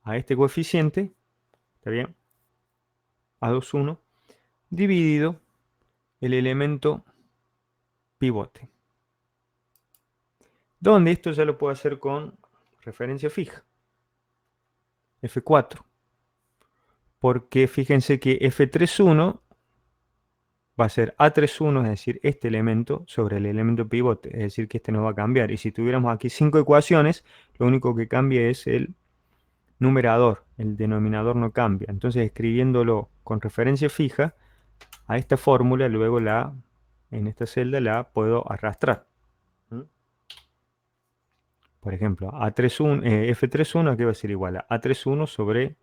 a este coeficiente, ¿está bien? A21, dividido el elemento pivote. Donde esto ya lo puedo hacer con referencia fija. F4. Porque fíjense que F31 va a ser A31, es decir, este elemento sobre el elemento pivote, es decir, que este no va a cambiar. Y si tuviéramos aquí 5 ecuaciones, lo único que cambia es el numerador, el denominador no cambia. Entonces, escribiéndolo con referencia fija a esta fórmula, luego en esta celda la puedo arrastrar. ¿Mm? Por ejemplo, F31 aquí va a ser igual a A31 sobre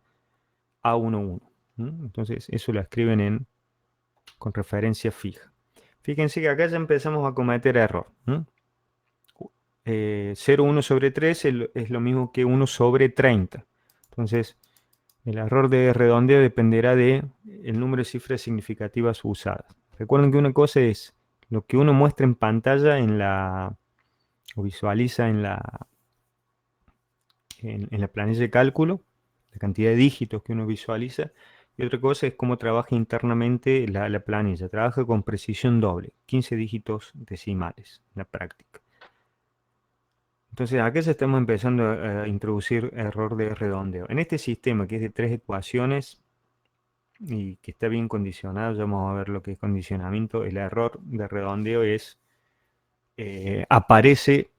A11. ¿Mm? Entonces, eso lo escriben con referencia fija. Fíjense que acá ya empezamos a cometer error. 0,1 sobre 3 es lo mismo que 1 sobre 30. Entonces, el error de redondeo dependerá del número de cifras significativas usadas. Recuerden que una cosa es lo que uno muestra en pantalla o visualiza en la planilla de cálculo, la cantidad de dígitos que uno visualiza, y otra cosa es cómo trabaja internamente la planilla. Trabaja con precisión doble, 15 dígitos decimales en la práctica. Entonces acá ya estamos empezando a introducir error de redondeo. En este sistema que es de 3 ecuaciones y que está bien condicionado, ya vamos a ver lo que es condicionamiento, el error de redondeo aparece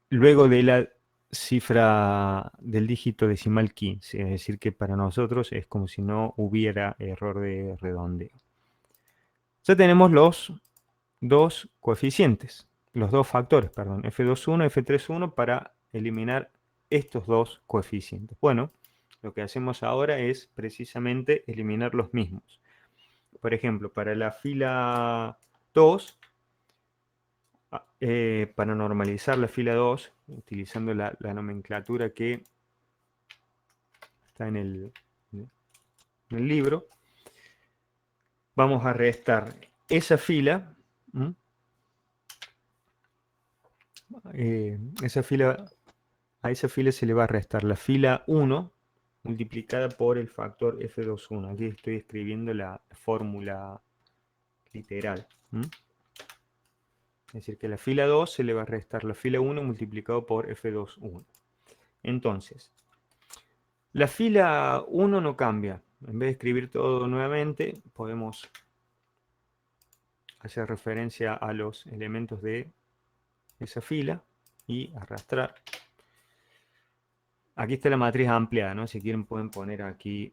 luego de la cifra del dígito decimal 15, es decir que para nosotros es como si no hubiera error de redondeo. Ya tenemos los dos coeficientes, los dos factores, perdón, F21, F31 para eliminar estos dos coeficientes. Bueno, lo que hacemos ahora es precisamente eliminar los mismos. Por ejemplo, para la fila 2, para normalizar la fila 2, utilizando la nomenclatura que está en el libro, vamos a restar esa fila, a esa fila se le va a restar la fila 1 multiplicada por el factor F21. Aquí estoy escribiendo la fórmula literal. Es decir, que la fila 2 se le va a restar la fila 1 multiplicado por F21. Entonces, la fila 1 no cambia. En vez de escribir todo nuevamente, podemos hacer referencia a los elementos de esa fila y arrastrar. Aquí está la matriz ampliada, ¿no? Si quieren pueden poner aquí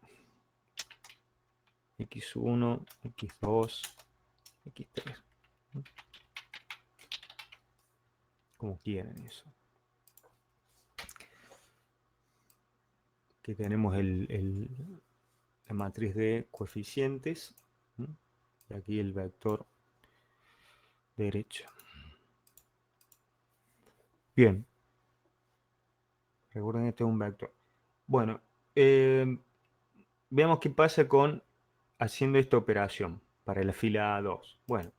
x1, x2, x3. Como quieran eso. Aquí tenemos la matriz de coeficientes. Y aquí el vector derecho. Bien. Recuerden que este es un vector. Bueno, veamos qué pasa con haciendo esta operación para la fila 2. Bueno,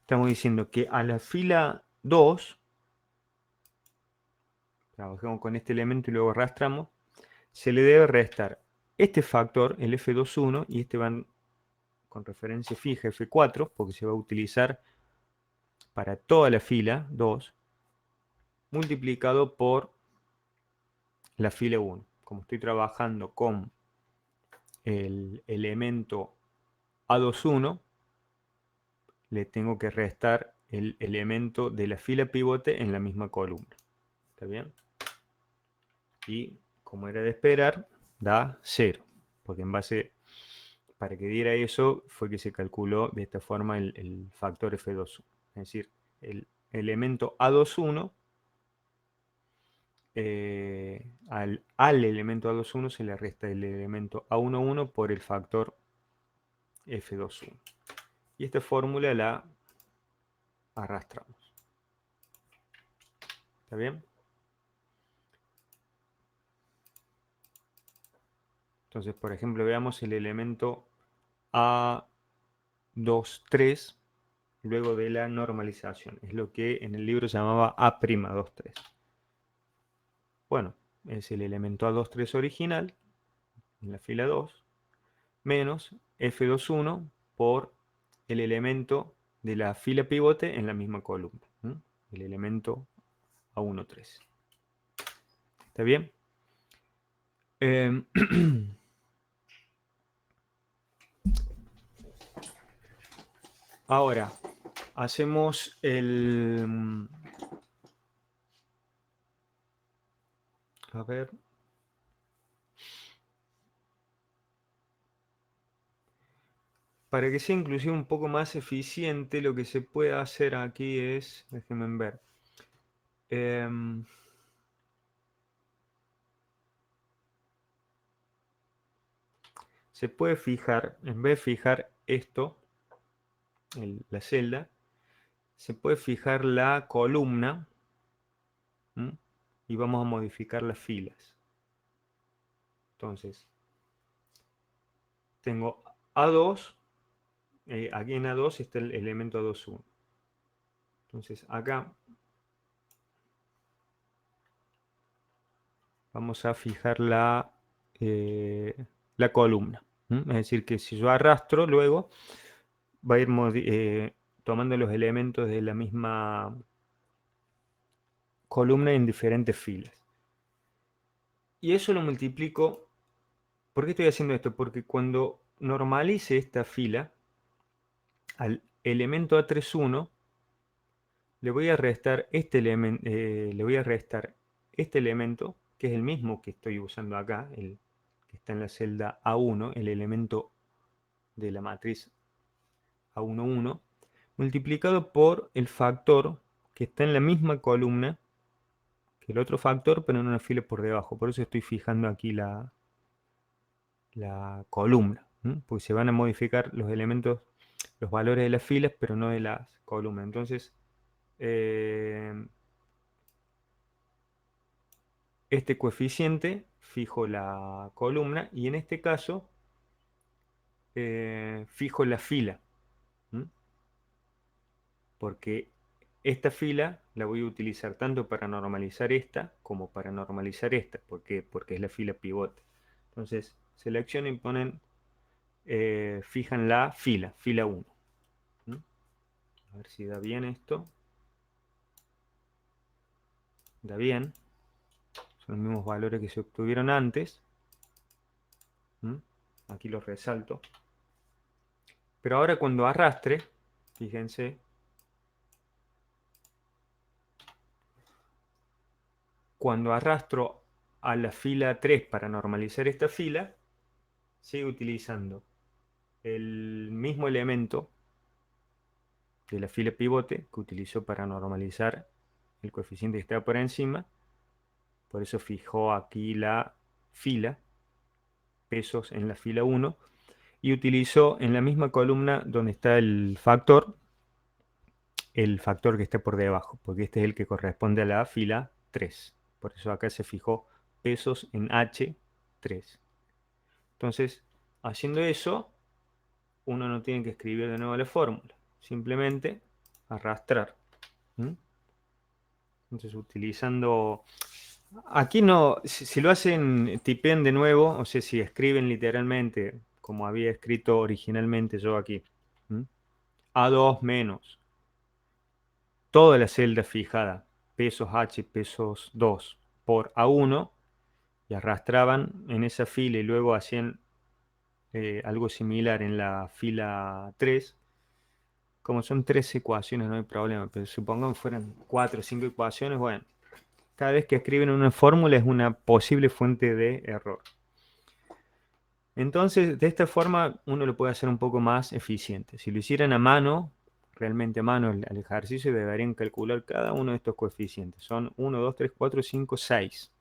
estamos diciendo que a la fila 2, trabajamos con este elemento y luego arrastramos, se le debe restar este factor, el F21, y este van con referencia fija F4, porque se va a utilizar para toda la fila 2, multiplicado por la fila 1. Como estoy trabajando con el elemento A21, le tengo que restar el elemento de la fila pivote en la misma columna. ¿Está bien? y, como era de esperar, da 0, porque en base, para que diera eso, fue que se calculó de esta forma el factor F2. Es decir, el elemento A21, al elemento A21 se le resta el elemento A11 por el factor F21. Y esta fórmula la arrastramos. ¿Está bien? Entonces, por ejemplo, veamos el elemento A23 luego de la normalización. Es lo que en el libro se llamaba A'23. Bueno, es el elemento A23 original en la fila 2 menos F21 por el elemento de la fila pivote en la misma columna. El elemento A13. ¿Está bien? Eh, Ahora, hacemos el... A ver. Para que sea inclusive un poco más eficiente, lo que se puede hacer aquí es... Déjenme ver. Se puede fijar, en vez de fijar esto, la celda, se puede fijar la columna. ¿Mm? Y vamos a modificar las filas. Entonces, tengo A2, aquí en A2 está el elemento A21. Entonces, acá vamos a fijar la columna. Es decir, que si yo arrastro, luego va a ir tomando los elementos de la misma columna en diferentes filas. Y eso lo multiplico. ¿Por qué estoy haciendo esto? Porque cuando normalice esta fila, al elemento A31 le voy a restar este elemento, que es el mismo que estoy usando acá, el que está en la celda A1, el elemento de la matriz A11, multiplicado por el factor que está en la misma columna que el otro factor, pero en una fila por debajo. Por eso estoy fijando aquí la columna, porque se van a modificar los elementos, los valores de las filas, pero no de las columnas. Entonces, este coeficiente fijo la columna y en este caso fijo la fila, porque esta fila la voy a utilizar tanto para normalizar esta como para normalizar esta. ¿Por qué? Porque es la fila pivote. Entonces, seleccionan y ponen, fijan la fila 1. A ver si da bien esto. Da bien. Son los mismos valores que se obtuvieron antes. Aquí los resalto. Pero ahora cuando arrastre, fíjense, cuando arrastro a la fila 3 para normalizar esta fila, sigue utilizando el mismo elemento de la fila pivote que utilizó para normalizar el coeficiente que está por encima. Por eso fijó aquí la fila, pesos en la fila 1, y utilizó en la misma columna donde está el factor que está por debajo, porque este es el que corresponde a la fila 3. Por eso acá se fijó pesos en H3. Entonces, haciendo eso, uno no tiene que escribir de nuevo la fórmula, simplemente arrastrar. Entonces, utilizando... Aquí no, si lo hacen, tipen de nuevo, o sea, si escriben literalmente, como había escrito originalmente yo aquí, A2 menos toda la celda fijada, pesos H, pesos 2 por A1, y arrastraban en esa fila y luego hacían algo similar en la fila 3. Como son 3 ecuaciones no hay problema, pero supongamos fueran 4 o 5 ecuaciones, bueno, cada vez que escriben una fórmula es una posible fuente de error. Entonces, de esta forma uno lo puede hacer un poco más eficiente. Si lo hicieran a mano, realmente a mano el ejercicio, deberían calcular cada uno de estos coeficientes. Son 1, 2, 3, 4, 5, 6.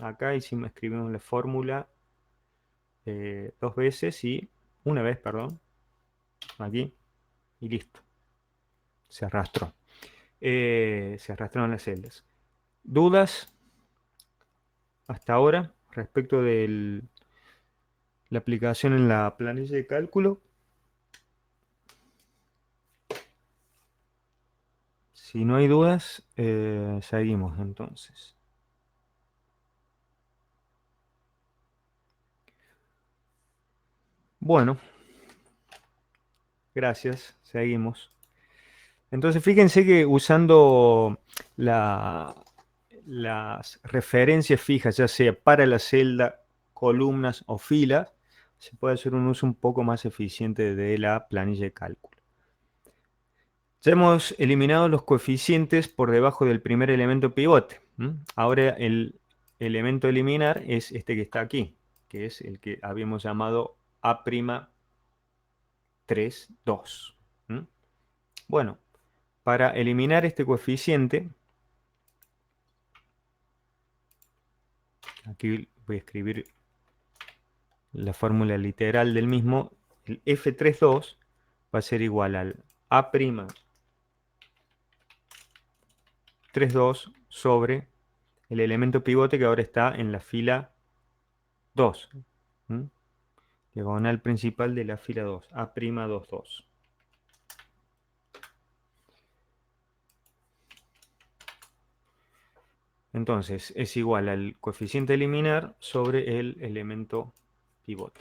Acá escribimos la fórmula dos veces y una vez, perdón, aquí, y listo. Se arrastró. Se arrastraron las celdas. ¿Dudas hasta ahora respecto de la aplicación en la planilla de cálculo? Si no hay dudas, seguimos entonces. Bueno, gracias, seguimos. Entonces fíjense que usando las referencias fijas, ya sea para la celda, columnas o filas, se puede hacer un uso un poco más eficiente de la planilla de cálculo. Ya hemos eliminado los coeficientes por debajo del primer elemento pivote. Ahora el elemento a eliminar es este que está aquí, que es el que habíamos llamado A'3, 2. Bueno, para eliminar este coeficiente, aquí voy a escribir la fórmula literal del mismo. El F32 va a ser igual al A'32 sobre el elemento pivote que ahora está en la fila 2. Diagonal principal de la fila 2, A'22. Entonces es igual al coeficiente a eliminar sobre el elemento pivote.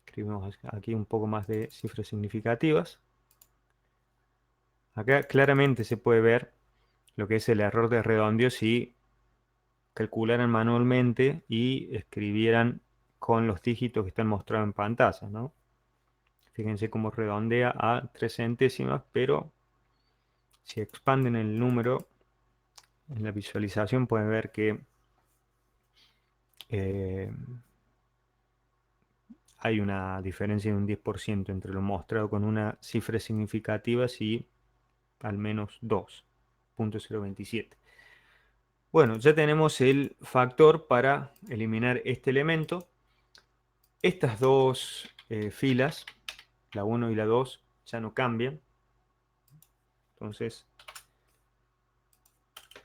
Escribimos aquí un poco más de cifras significativas. Acá claramente se puede ver lo que es el error de redondeo si calcularan manualmente y escribieran con los dígitos que están mostrados en pantalla, ¿no? Fíjense cómo redondea a 3 centésimas, pero si expanden el número en la visualización pueden ver que eh, hay una diferencia de un 10% entre lo mostrado con una cifra significativa y al menos 2.027. Bueno, ya tenemos el factor para eliminar este elemento. Estas dos filas, la 1 y la 2, ya no cambian. Entonces,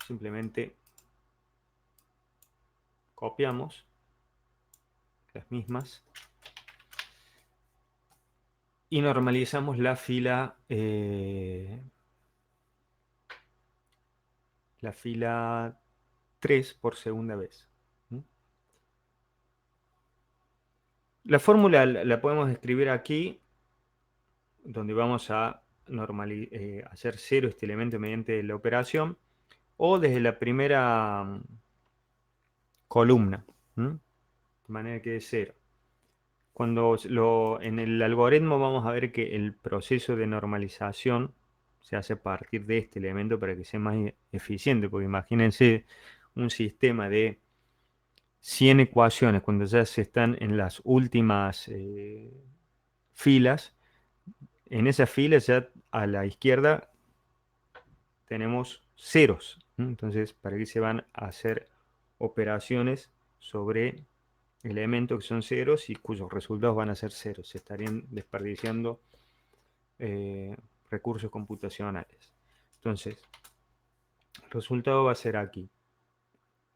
simplemente copiamos las mismas y normalizamos la fila 3 por segunda vez. La fórmula la podemos escribir aquí, donde vamos a hacer cero este elemento mediante la operación, o desde la primera columna, de manera que es cero. En el algoritmo vamos a ver que el proceso de normalización se hace a partir de este elemento para que sea más eficiente, porque imagínense un sistema de 100 ecuaciones, cuando ya se están en las últimas filas, en esas filas ya a la izquierda tenemos ceros. Entonces, ¿para qué se van a hacer operaciones sobre elementos que son ceros y cuyos resultados van a ser ceros? Se estarían desperdiciando recursos computacionales. Entonces, el resultado va a ser aquí.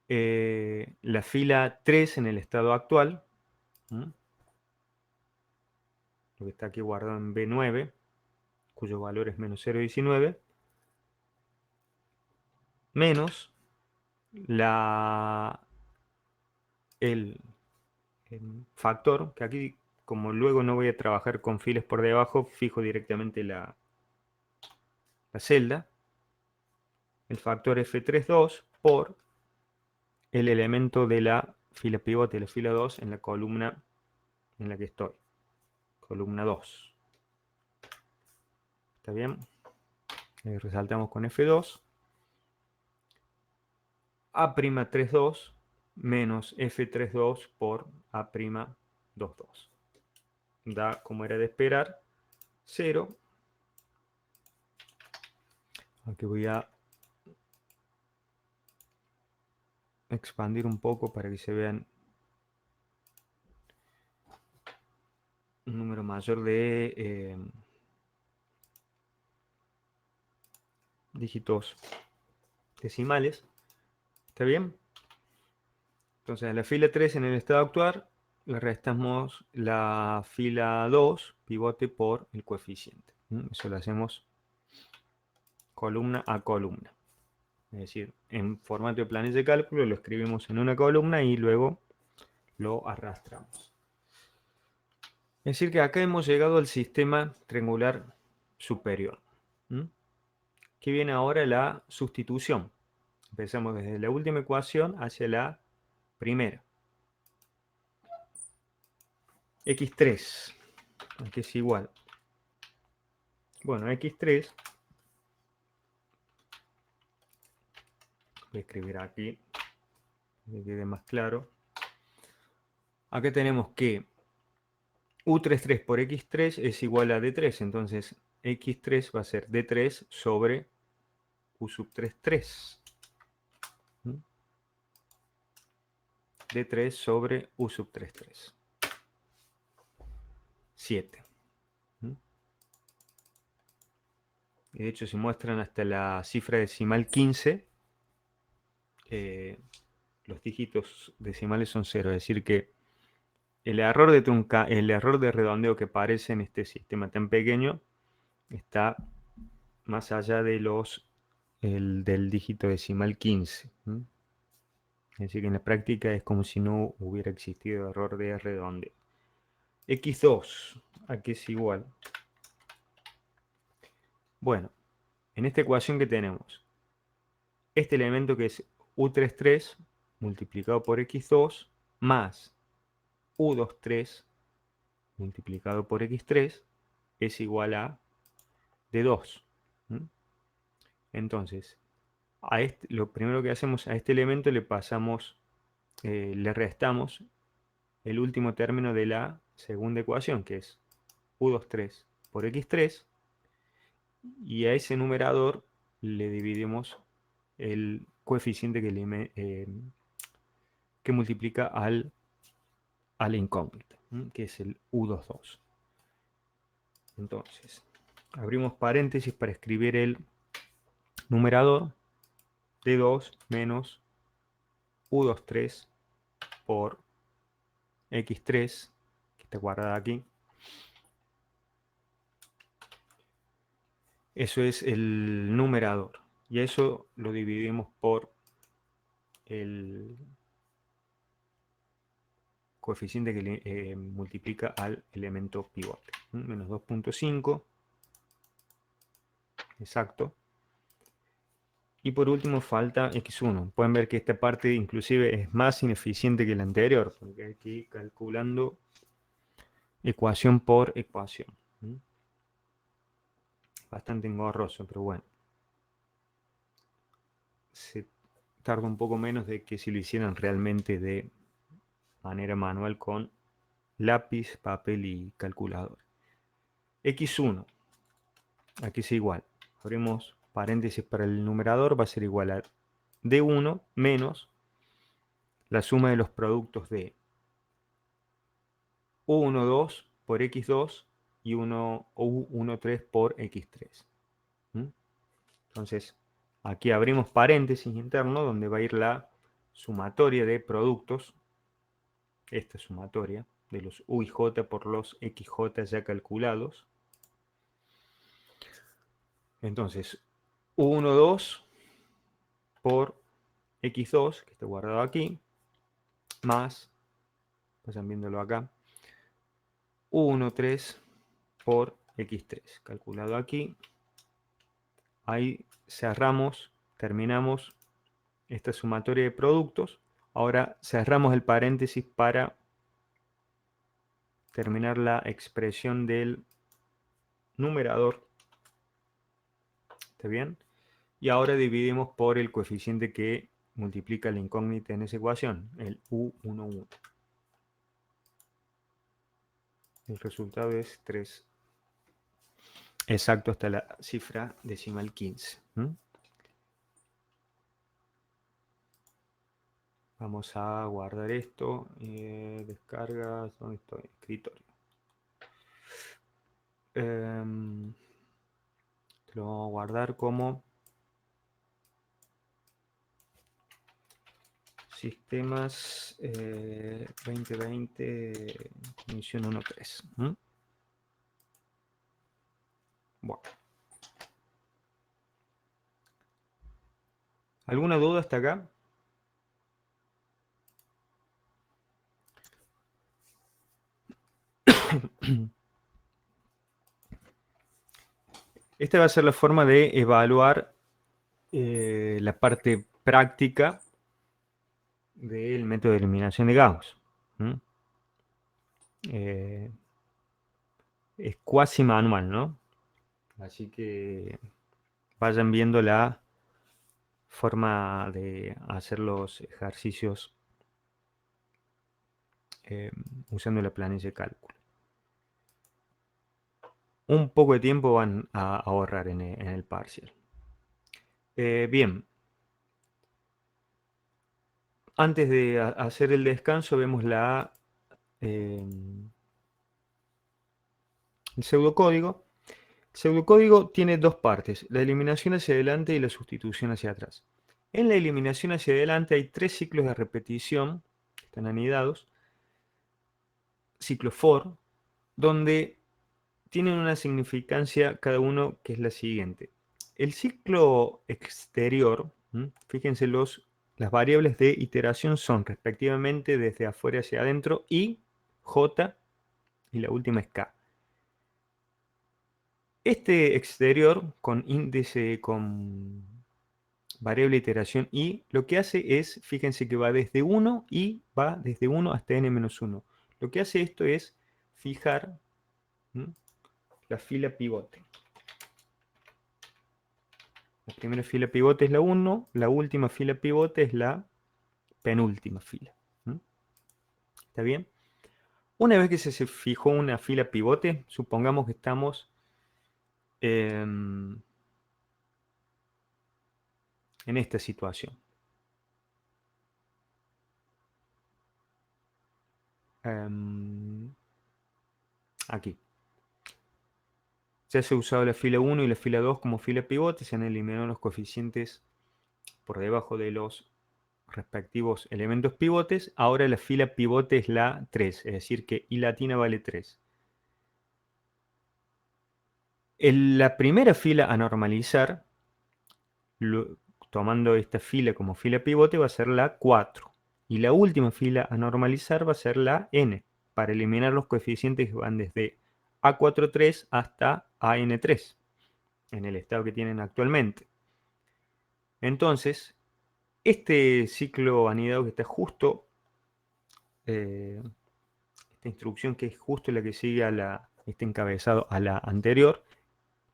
La fila 3 en el estado actual, lo que está aquí guardado en B9, cuyo valor es menos 0,19, menos el factor, que aquí, como luego no voy a trabajar con filas por debajo, fijo directamente la celda, el factor F32 por el elemento de la fila pivote, la fila 2, en la columna en la que estoy, columna 2. ¿Está bien? Resaltamos con F2. A'32 menos F32 por A'22. Da, como era de esperar, 0. Aquí voy a expandir un poco para que se vean un número mayor de dígitos decimales. ¿Está bien? Entonces a la fila 3 en el estado actual le restamos la fila 2 pivote por el coeficiente. Eso lo hacemos columna a columna. Es decir, en formato de planilla de cálculo lo escribimos en una columna y luego lo arrastramos. Es decir, que acá hemos llegado al sistema triangular superior. ¿Qué viene ahora? La sustitución. Empezamos desde la última ecuación hacia la primera. X3, aquí es igual. Bueno, X3, voy a escribir aquí, para que quede más claro. Acá tenemos que U33 por X3 es igual a D3, entonces X3 va a ser D3 sobre U sub 3,3. D3 sobre U sub 3,3. 7. De hecho, se muestran hasta la cifra decimal 15. Los dígitos decimales son 0. Es decir que el error de redondeo que aparece en este sistema tan pequeño está más allá de del dígito decimal 15. Es decir, que en la práctica es como si no hubiera existido error de redondeo. X2, aquí es igual. Bueno, en esta ecuación que tenemos, este elemento que es U33 multiplicado por X2 más U23 multiplicado por X3 es igual a D2. Entonces, lo primero que hacemos a este elemento le restamos el último término de la segunda ecuación, que es U23 por X3, y a ese numerador le dividimos el coeficiente que multiplica a la incógnita, que es el U22. Entonces, abrimos paréntesis para escribir el numerador D2 menos U23 por X3, que está guardada aquí. Eso es el numerador. Y eso lo dividimos por el coeficiente que le multiplica al elemento pivote. Menos 2.5. Exacto. Y por último falta X1. Pueden ver que esta parte inclusive es más ineficiente que la anterior, porque hay que ir calculando ecuación por ecuación. Bastante engorroso, pero bueno. Se tarda un poco menos de que si lo hicieran realmente de manera manual con lápiz, papel y calculadora. X1, aquí es igual. Abrimos paréntesis para el numerador, va a ser igual a D1 menos la suma de los productos de U12 por X2 y U13 por X3. Entonces, aquí abrimos paréntesis interno donde va a ir la sumatoria de productos, esta sumatoria de los U y J por los XJ ya calculados. Entonces, U12 por X2, que está guardado aquí, más, vayan viéndolo acá, U13 por X3, calculado aquí. Ahí cerramos, terminamos esta sumatoria de productos. Ahora cerramos el paréntesis para terminar la expresión del numerador. ¿Está bien? Y ahora dividimos por el coeficiente que multiplica la incógnita en esa ecuación, el U11. El resultado es 3. Exacto hasta la cifra decimal 15. Vamos a guardar esto. Descargas. ¿Dónde estoy? Escritorio. Lo vamos a guardar como sistemas 2020 misión 1.3. Bueno. ¿Alguna duda hasta acá? Esta va a ser la forma de evaluar la parte práctica del método de eliminación de Gauss. Es cuasi manual, ¿no? Así que vayan viendo la forma de hacer los ejercicios usando la planilla de cálculo. Un poco de tiempo van a ahorrar en el parcial. Bien. Antes de hacer el descanso vemos el pseudocódigo. El pseudocódigo tiene dos partes, la eliminación hacia adelante y la sustitución hacia atrás. En la eliminación hacia adelante hay 3 ciclos de repetición, que están anidados, ciclo for, donde tienen una significancia cada uno que es la siguiente. El ciclo exterior, fíjense las variables de iteración son respectivamente desde afuera hacia adentro y j y la última es k. Este exterior con índice con variable iteración i, lo que hace es, fíjense que va desde 1 y va desde 1 hasta n-1. Lo que hace esto es fijar la fila pivote. La primera fila pivote es la 1, la última fila pivote es la penúltima fila. ¿Está bien? Una vez que se fijó una fila pivote, supongamos que estamos en esta situación. Aquí. Ya se ha usado la fila 1 y la fila 2 como fila pivote, se han eliminado los coeficientes por debajo de los respectivos elementos pivotes. Ahora la fila pivote es la 3, es decir que I latina vale 3. La primera fila a normalizar, tomando esta fila como fila pivote, va a ser la 4. Y la última fila a normalizar va a ser la n, para eliminar los coeficientes que van desde A43 hasta AN3, en el estado que tienen actualmente. Entonces, este ciclo anidado que está justo, esta instrucción que es justo la que sigue a este encabezado a la anterior,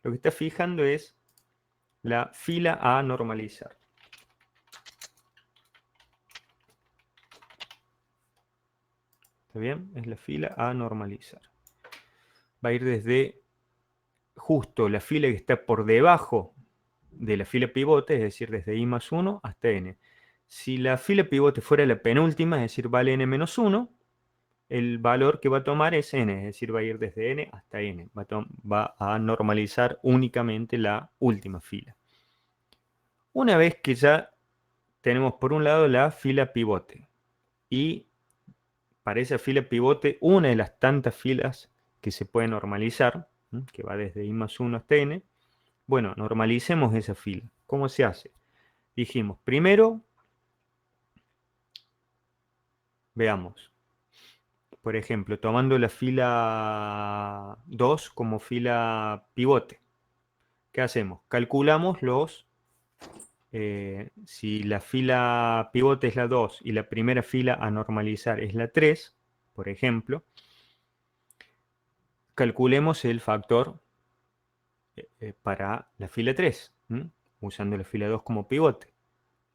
lo que está fijando es la fila a normalizar. ¿Está bien? Es la fila a normalizar. Va a ir desde justo la fila que está por debajo de la fila pivote, es decir, desde i más 1 hasta n. Si la fila pivote fuera la penúltima, es decir, vale n menos 1, el valor que va a tomar es n, es decir, va a ir desde n hasta n. Va a normalizar únicamente la última fila. Una vez que ya tenemos por un lado la fila pivote y para esa fila pivote una de las tantas filas que se puede normalizar, que va desde i más 1 hasta n, bueno, normalicemos esa fila. ¿Cómo se hace? Dijimos, primero, veamos, por ejemplo, tomando la fila 2 como fila pivote. ¿Qué hacemos? Calculamos si la fila pivote es la 2 y la primera fila a normalizar es la 3, por ejemplo, calculemos el factor para la fila 3, usando la fila 2 como pivote,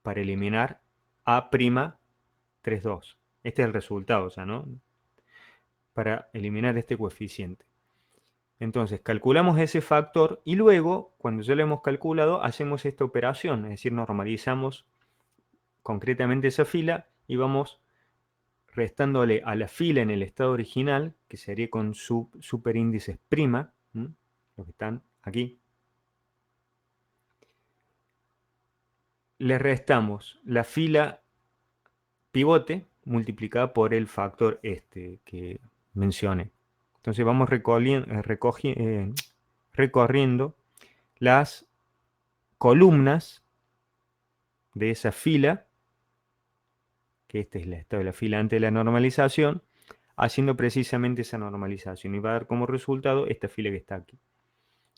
para eliminar A', 3,2. Este es el resultado, o sea, ¿no? Para eliminar este coeficiente. Entonces, calculamos ese factor y luego, cuando ya lo hemos calculado, hacemos esta operación, es decir, normalizamos concretamente esa fila y vamos restándole a la fila en el estado original, que sería con superíndices prima, ¿m? Los que están aquí, le restamos la fila pivote multiplicada por el factor este que mencioné. Entonces vamos recorriendo las columnas de esa fila, que este es el estado de la fila antes de la normalización, haciendo precisamente esa normalización y va a dar como resultado esta fila que está aquí.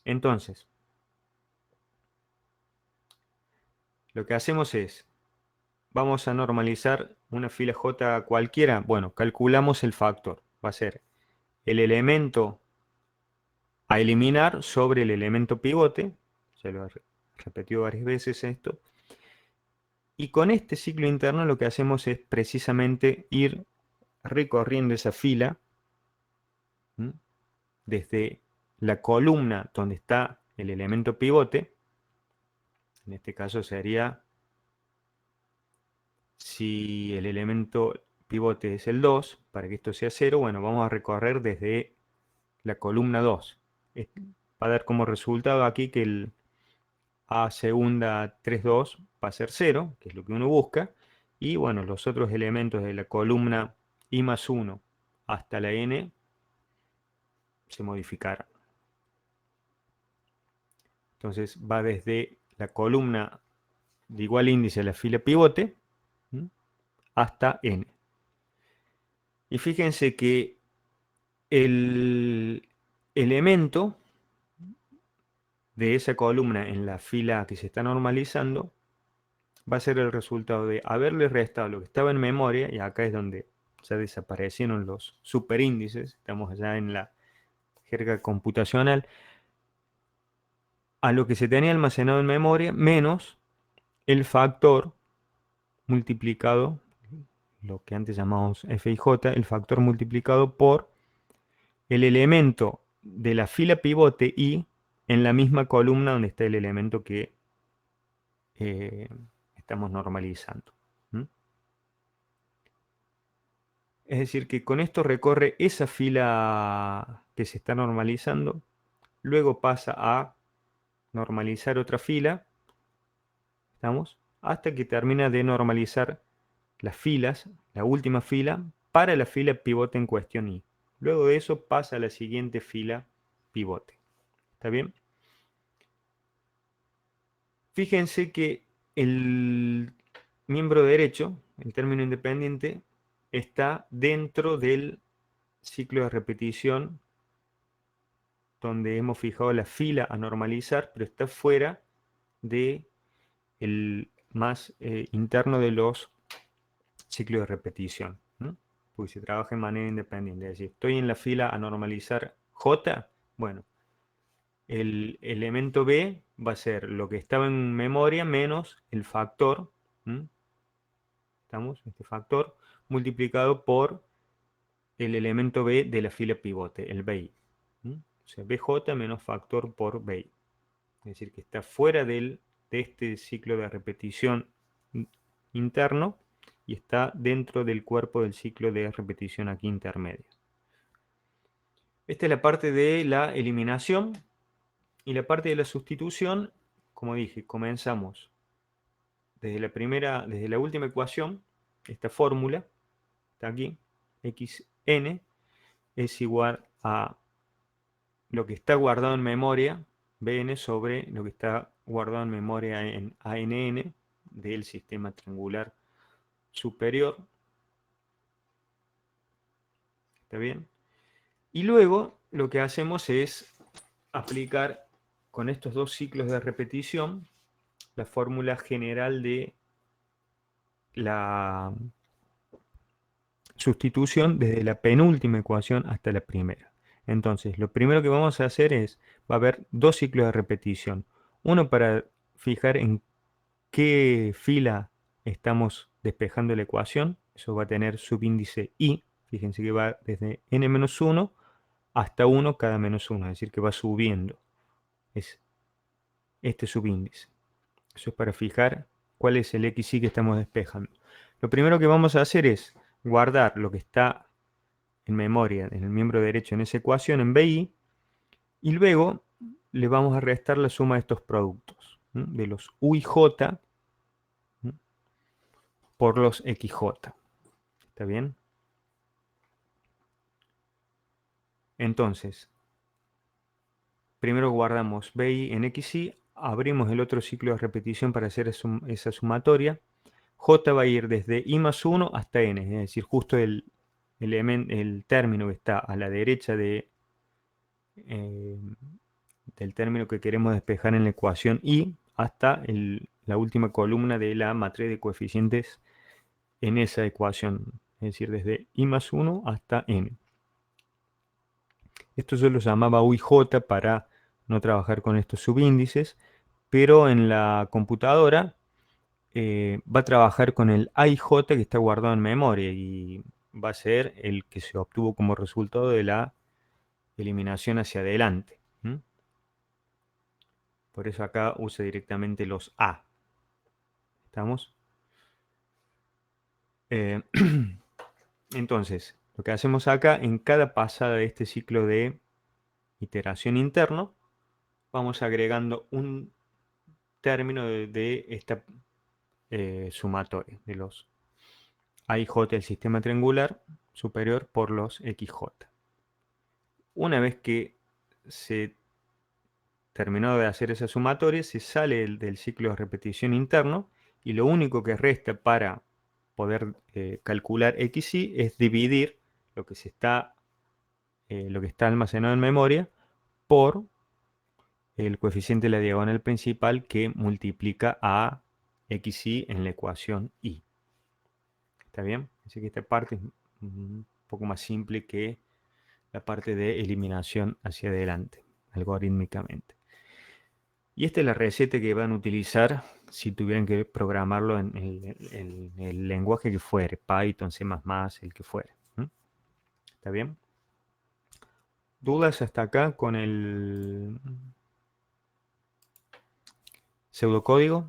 Entonces, lo que hacemos es, vamos a normalizar una fila J cualquiera. Bueno, calculamos el factor. Va a ser el elemento a eliminar sobre el elemento pivote. Se lo he repetido varias veces esto. Y con este ciclo interno lo que hacemos es precisamente ir recorriendo esa fila, ¿m? Desde la columna donde está el elemento pivote. En este caso sería, si el elemento pivote es el 2, para que esto sea 0, bueno, vamos a recorrer desde la columna 2. Va a dar como resultado aquí que el A segunda 3,2 va a ser 0, que es lo que uno busca. Y bueno, los otros elementos de la columna I más 1 hasta la N se modificarán. Entonces va desde la columna de igual índice a la fila pivote hasta N. Y fíjense que el elemento de esa columna en la fila que se está normalizando va a ser el resultado de haberle restado lo que estaba en memoria, y acá es donde ya desaparecieron los superíndices, estamos ya en la jerga computacional, a lo que se tenía almacenado en memoria, menos el factor multiplicado, lo que antes llamamos f y j, el factor multiplicado por el elemento de la fila pivote i en la misma columna donde está el elemento que estamos normalizando. Es decir, que con esto recorre esa fila que se está normalizando, luego pasa a normalizar otra fila, ¿estamos? Hasta que termina de normalizar las filas, la última fila, para la fila pivote en cuestión i. Luego de eso pasa a la siguiente fila pivote. ¿Está bien? Fíjense que el miembro derecho, el término independiente, está dentro del ciclo de repetición donde hemos fijado la fila a normalizar, pero está fuera de el más interno de los ciclos de repetición, ¿no? Porque se trabaja de manera independiente. Es decir, estoy en la fila a normalizar J, bueno, el elemento B va a ser lo que estaba en memoria menos el factor, ¿m? ¿Estamos? Este factor multiplicado por el elemento B de la fila pivote, el BI. ¿M? O sea, BJ menos factor por BI. Es decir, que está fuera de este ciclo de repetición interno y está dentro del cuerpo del ciclo de repetición aquí intermedio. Esta es la parte de la eliminación, y la parte de la sustitución, como dije, comenzamos desde la última ecuación, esta fórmula, está aquí, xn es igual a lo que está guardado en memoria, bn, sobre lo que está guardado en memoria en ANN del sistema triangular superior. ¿Está bien? Y luego lo que hacemos es aplicar con estos dos ciclos de repetición la fórmula general de la sustitución desde la penúltima ecuación hasta la primera. Entonces, lo primero que vamos a hacer es, va a haber dos ciclos de repetición. Uno para fijar en qué fila estamos despejando la ecuación. Eso va a tener subíndice i. Fíjense que va desde n-1 hasta 1 cada -1, es decir, que va subiendo. Es este subíndice. Eso es para fijar cuál es el xy que estamos despejando. Lo primero que vamos a hacer es guardar lo que está en memoria, en el miembro derecho en esa ecuación, en BI, y luego le vamos a restar la suma de estos productos, de los U y J por los XJ. ¿Está bien? Entonces, primero guardamos BI en XY, abrimos el otro ciclo de repetición para hacer esa sumatoria. J va a ir desde I más 1 hasta N, es decir, justo el término que está a la derecha eh, del término que queremos despejar en la ecuación I hasta la última columna de la matriz de coeficientes en esa ecuación, es decir, desde I más 1 hasta N. Esto yo lo llamaba U y J para no trabajar con estos subíndices, pero en la computadora va a trabajar con el A y J que está guardado en memoria y va a ser el que se obtuvo como resultado de la eliminación hacia adelante. Por eso acá usa directamente los A. ¿Estamos? Eh, entonces, lo que hacemos acá, en cada pasada de este ciclo de iteración interno, vamos agregando un término de esta sumatoria, de los A y J del sistema triangular superior por los XJ. Una vez que se terminó de hacer esa sumatoria, se sale del ciclo de repetición interno y lo único que resta para poder calcular XY es dividir lo que lo que está almacenado en memoria por el coeficiente de la diagonal principal que multiplica a XY en la ecuación Y. ¿Está bien? Así que esta parte es un poco más simple que la parte de eliminación hacia adelante, algorítmicamente. Y esta es la receta que van a utilizar si tuvieran que programarlo en el lenguaje que fuere, Python, C++, el que fuere. ¿Está bien? ¿Dudas hasta acá con el pseudocódigo?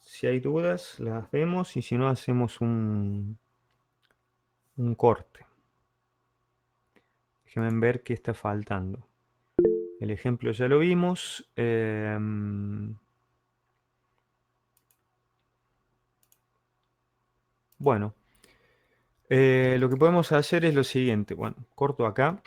Si hay dudas, las vemos y si no, hacemos un corte. Déjenme ver qué está faltando. El ejemplo ya lo vimos. Bueno, lo que podemos hacer es lo siguiente. Bueno, corto acá.